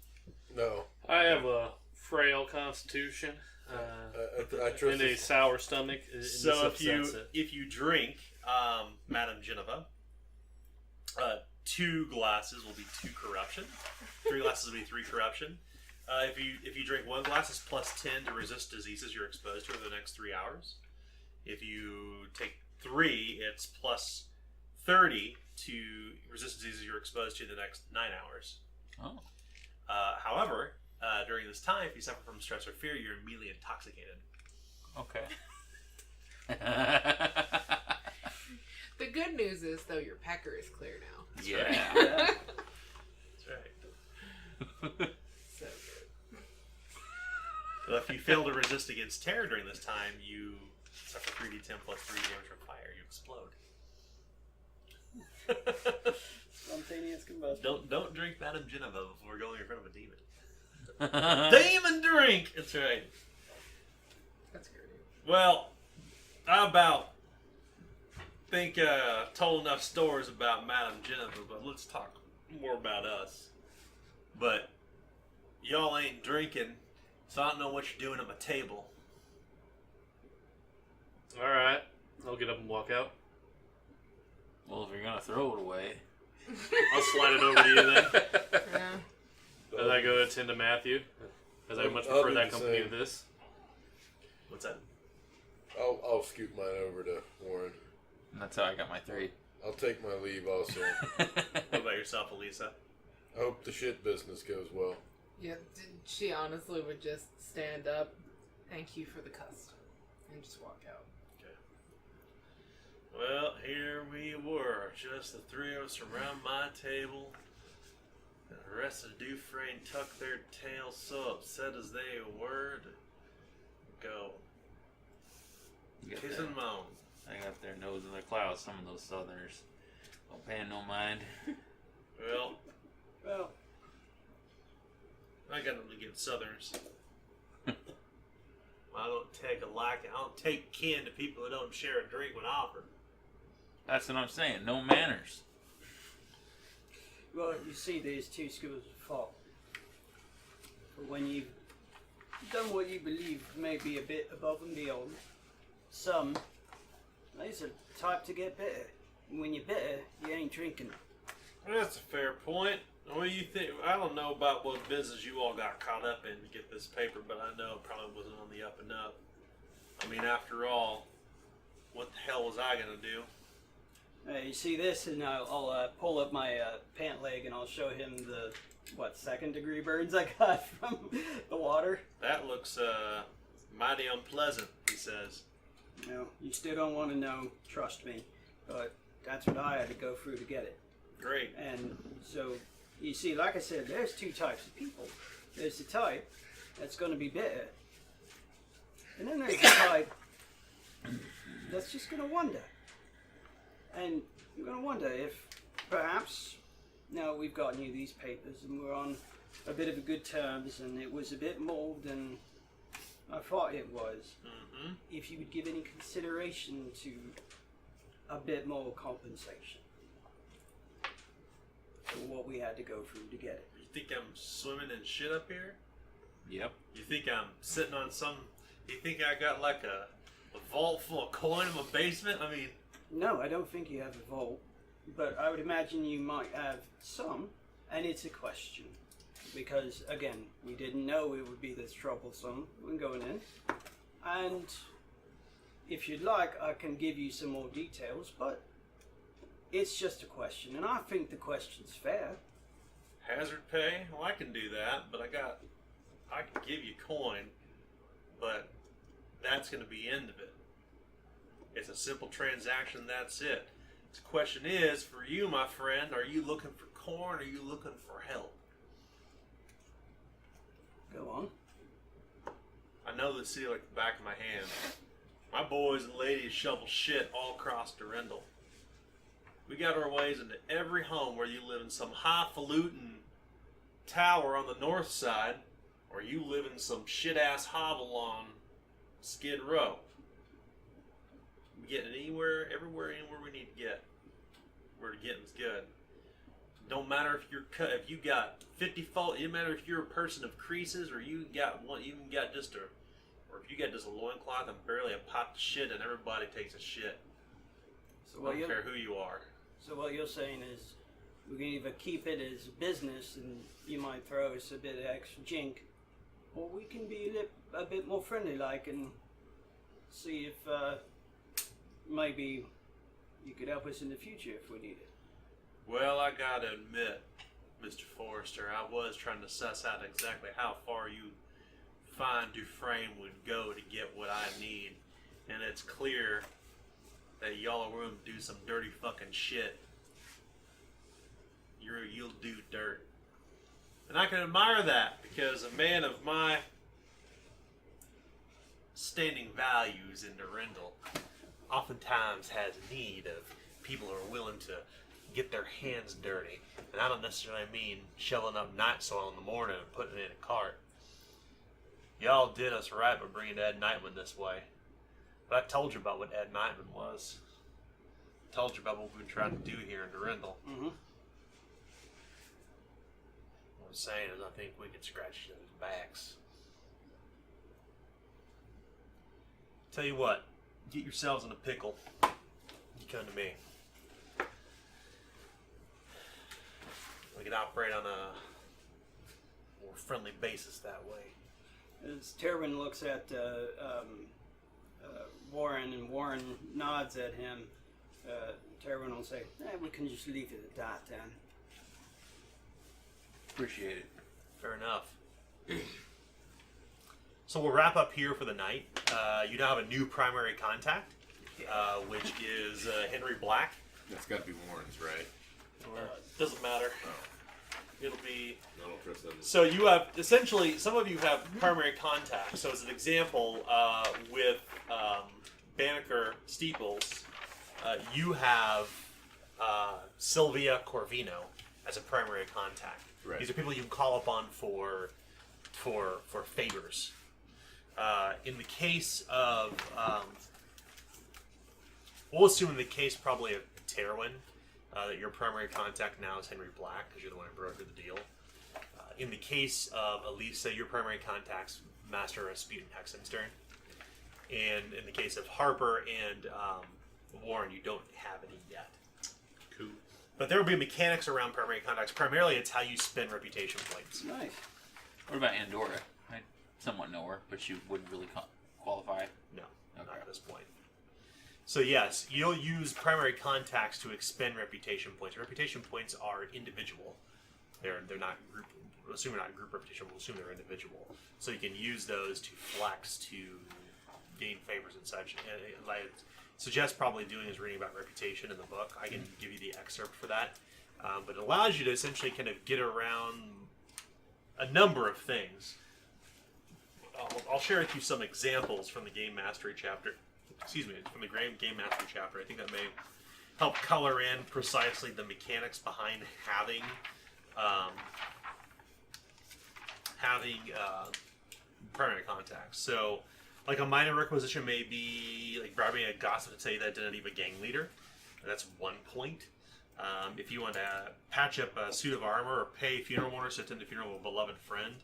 No. I have a frail constitution. I trust And a this. sour stomach. and So this upsets it. if you drink Madame Geneva, 2 glasses will be 2 corruption. 3 glasses will be 3 corruption. If you drink 1 glass, it's plus 10 to resist diseases you're exposed to over the next 3 hours. If you take 3, it's plus 30 to resist diseases you're exposed to the next 9 hours. Oh. However, during this time, if you suffer from stress or fear, you're immediately intoxicated. Okay. The good news is, though, your pecker is clear now. Yeah. That's right. So good. Well, if you fail to resist against terror during this time, you suffer 3d10 plus 3 damage from fire. You explode. Spontaneous combustion. Don't drink Madame Geneva before going in front of a demon. Demon drink! That's right. That's great. Well, I told enough stories about Madame Geneva, but let's talk more about us. But y'all ain't drinking, so I don't know what you're doing at my table. Alright. I'll get up and walk out. Well, if you're gonna throw it away. I'll slide it over to you then. Yeah. As I go attend to Matthew. As I much I'll prefer do that the company same. to this. What's that? I'll scoot mine over to Warren. And that's how I got my 3. I'll take my leave also. What about yourself, Elisa? I hope the shit business goes well. Yeah, she honestly would just stand up, thank you for the custom, and just walk out. Well, here we were, just the 3 of us around my table. The rest of Dufresne tucked their tails so upset as they were to go. You got Kiss that- and moan. They got their nose in the clouds, some of those southerners. Don't pay no mind. Well, Well, I got them to get Southerners. I don't take a liking. I don't take kin to people who don't share a drink when offered. That's what I'm saying. No manners. well, you see, there's two schools of thought. But when you've done what you believe may be a bit above and beyond, some, these are type to get bitter. And when you're bitter, you ain't drinking. That's a fair point. What do you think? I don't know about what business you all got caught up in to get this paper, but I know it probably wasn't on the up and up. I mean, after all, what the hell was I gonna do? You see this, and I'll pull up my pant leg and I'll show him the, second degree burns I got from the water. That looks mighty unpleasant, he says. No, you still don't want to know, trust me. But that's what I had to go through to get it. Great. And so, you see, like I said, there's two types of people. There's the type that's going to be bitter. And then there's the type that's just going to wonder. And you're going to wonder if perhaps, now we've gotten you these papers and we're on a bit of a good terms and it was a bit more than I thought it was. Mm-hmm. If you would give any consideration to a bit more compensation for what we had to go through to get it. You think I'm swimming in shit up here? Yep. You think I'm sitting on some... You think I got like a vault full of coin in my basement? I mean... No, I don't think you have a vault, but I would imagine you might have some, and it's a question. Because, again, we didn't know it would be this troublesome when going in. And if you'd like, I can give you some more details, but it's just a question, and I think the question's fair. Hazard pay? Well, I can do that, but I can give you coin, but that's going to be the end of it. It's a simple transaction, that's it. The question is, for you, my friend, are you looking for coin or are you looking for help? Go on. I know the city like the back of my hand. My boys and ladies shovel shit all across Durendal. We got our ways into every home, where you live in some highfalutin tower on the north side, or you live in some shit-ass hovel on Skid Row. We get it anywhere we need to get. Where the getting's good. Don't matter if you're if you got 50 fault. It doesn't matter if you're a person of creases, or you got one. You got just a, or if you got just a loincloth and barely a pot of shit, and everybody takes a shit. So I don't care who you are. So what you're saying is, we can either keep it as business, and you might throw us a bit of extra jink, or we can be a bit more friendly-like and see if maybe you could help us in the future if we need it. Well, I gotta admit, Mr. Forrester, I was trying to suss out exactly how far you find Dufresne would go to get what I need, and it's clear that y'all are willing to do some dirty fucking shit. You'll do dirt. And I can admire that, because a man of my standing values in Durendal oftentimes has need of people who are willing to get their hands dirty. And I don't necessarily mean shoveling up night soil in the morning and putting it in a cart. Y'all did us right by bringing Ed Nightman this way. But I told you about what Ed Nightman was. I told you about what we've been trying to do here in Durendal. Mm-hmm. What I'm saying is, I think we could scratch each other's backs. Tell you what, get yourselves in a pickle. You come to me. We could operate on a more friendly basis that way. As Terwin looks at Warren, and Warren nods at him, Terwin will say, we can just leave it at that then. Appreciate it. Fair enough. So we'll wrap up here for the night. You now have a new primary contact, which is Henry Black. That's got to be Warren's, right? Doesn't matter. it'll be. I don't trust them. So you have essentially some of you have primary contact. So as an example, with Banneker Steeples, you have Sylvia Corvino as a primary contact. Right. These are people you can call upon for favors. In the case of, we'll assume in the case probably of Terwin, that your primary contact now is Henry Black because you're the one who brokered the deal. In the case of Elisa, your primary contact's Master Rasputin Hexenstern. And in the case of Harper and Warren, you don't have any yet. Cool. But there will be mechanics around primary contacts. Primarily, it's how you spend reputation points. Nice. What about Andorra? I somewhat know her, but she wouldn't really qualify. No, not Okay. at this point. So yes, you'll use primary contacts to expend reputation points. Reputation points are individual. They're not group. Assume they're not group reputation. We'll assume they're individual. So you can use those to flex to gain favors and such. And I suggest probably doing is reading about reputation in the book. I can give you the excerpt for that. But it allows you to essentially kind of get around a number of things. I'll share with you some examples from the Game Mastery chapter. Excuse me, from the Game Mastery chapter. I think that may help color in precisely the mechanics behind having primary contacts. So, like a minor requisition may be like bribing a gossip to tell you the identity of a gang leader. That's 1 point. If you want to patch up a suit of armor or pay funeral mourners to attend the funeral of a beloved friend,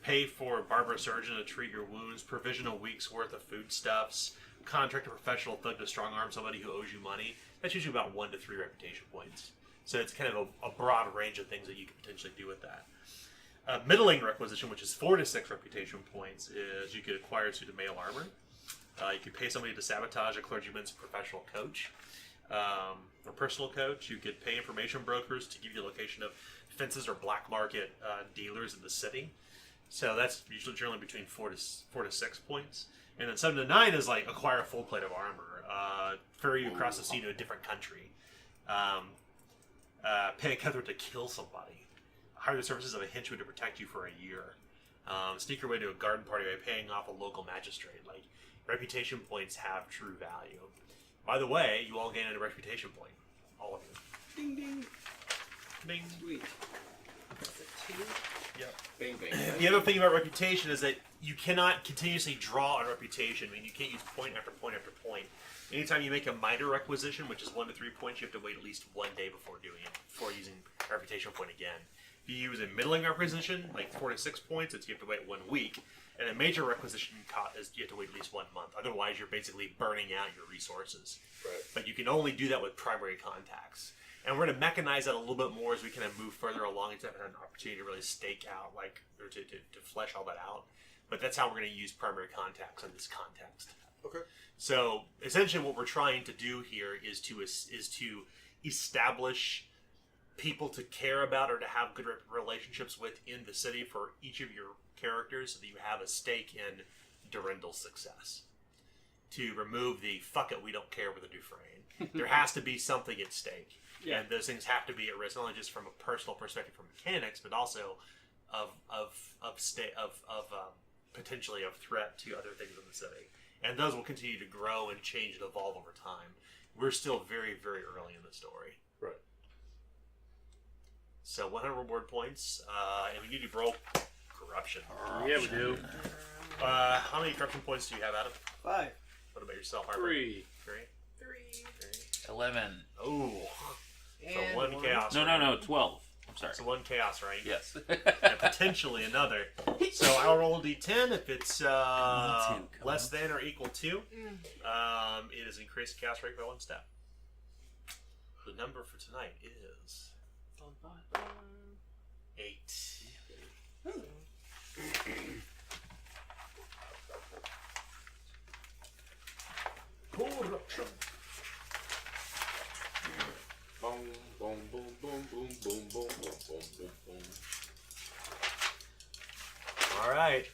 pay for a barber surgeon to treat your wounds, provision a week's worth of foodstuffs, contract a professional thug to strong arm somebody who owes you money, that's usually about 1 to 3 reputation points. So it's kind of a broad range of things that you could potentially do with that. Middling requisition, which is 4 to 6 reputation points, is you could acquire a suit of mail armor. You could pay somebody to sabotage a clergyman's professional coach or personal coach. You could pay information brokers to give you the location of fences or black market dealers in the city. So that's usually generally between 4 to 6 points. And then 7 to 9 is like acquire a full plate of armor, ferry you across the sea to a different country, pay a cutthroat to kill somebody, hire the services of a henchman to protect you for a year, sneak your way to a garden party by paying off a local magistrate. Like, reputation points have true value. By the way, you all gain a reputation point, all of you. Ding ding. Ding. Sweet. Is it 2? Yep. Bing, bing. The other thing about reputation is that you cannot continuously draw on reputation. I mean, you can't use point after point after point. Anytime you make a minor requisition, which is 1 to 3 points, you have to wait at least 1 day before doing it, before using a reputation point again. If you use a middling requisition, like 4 to 6 points, it's you have to wait 1 week. And a major requisition is you have to wait at least 1 month. Otherwise, you're basically burning out your resources. Right. But you can only do that with primary contacts. And we're going to mechanize that a little bit more as we kind of move further along to have an opportunity to really stake out, like, or to flesh all that out. But that's how we're going to use primary contacts in this context. Okay. So essentially, what we're trying to do here is to establish people to care about or to have good relationships with in the city for each of your characters, so that you have a stake in Durandal's success. To remove the "fuck it, we don't care" with a Dufresne, there has to be something at stake. Yeah. And those things have to be at risk, not only just from a personal perspective from mechanics, but also potentially of threat to other things in the city. And those will continue to grow and change and evolve over time. We're still very, very early in the story. Right. So 100 reward points, and we need to roll corruption. Yeah, we do. How many corruption points do you have, Adam? 5. What about yourself, Harper? 3. 3? 3. 11. Oh. So And 1 chaos. No, right? no, no, 12. I'm sorry. So 1 chaos, right? Yes. And potentially another. So I'll roll a d10 if it's less than or equal to. It is increased chaos rate by 1 step. The number for tonight is 8. Corruption. Boom, boom, boom, boom, boom, boom, boom, boom, boom, boom, boom. All right.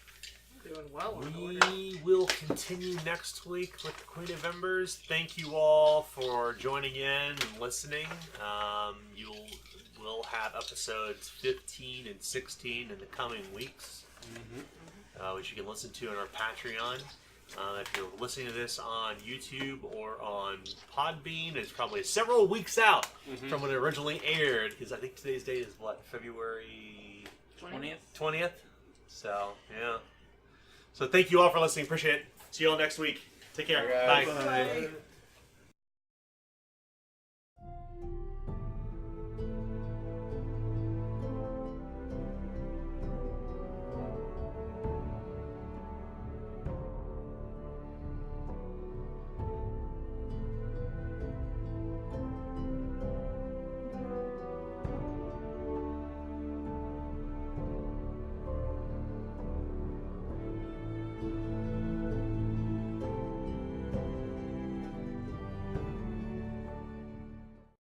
Doing well on order. We will continue next week with the Queen of Embers. Thank you all for joining in and listening. We'll we'll have episodes 15 and 16 in the coming weeks, which you can listen to on our Patreon. If you're listening to this on YouTube or on Podbean, it's probably several weeks out from when it originally aired, because I think today's date is what, February 20th? So, yeah. So thank you all for listening. Appreciate it. See you all next week. Take care. Bye, guys. Bye. Bye.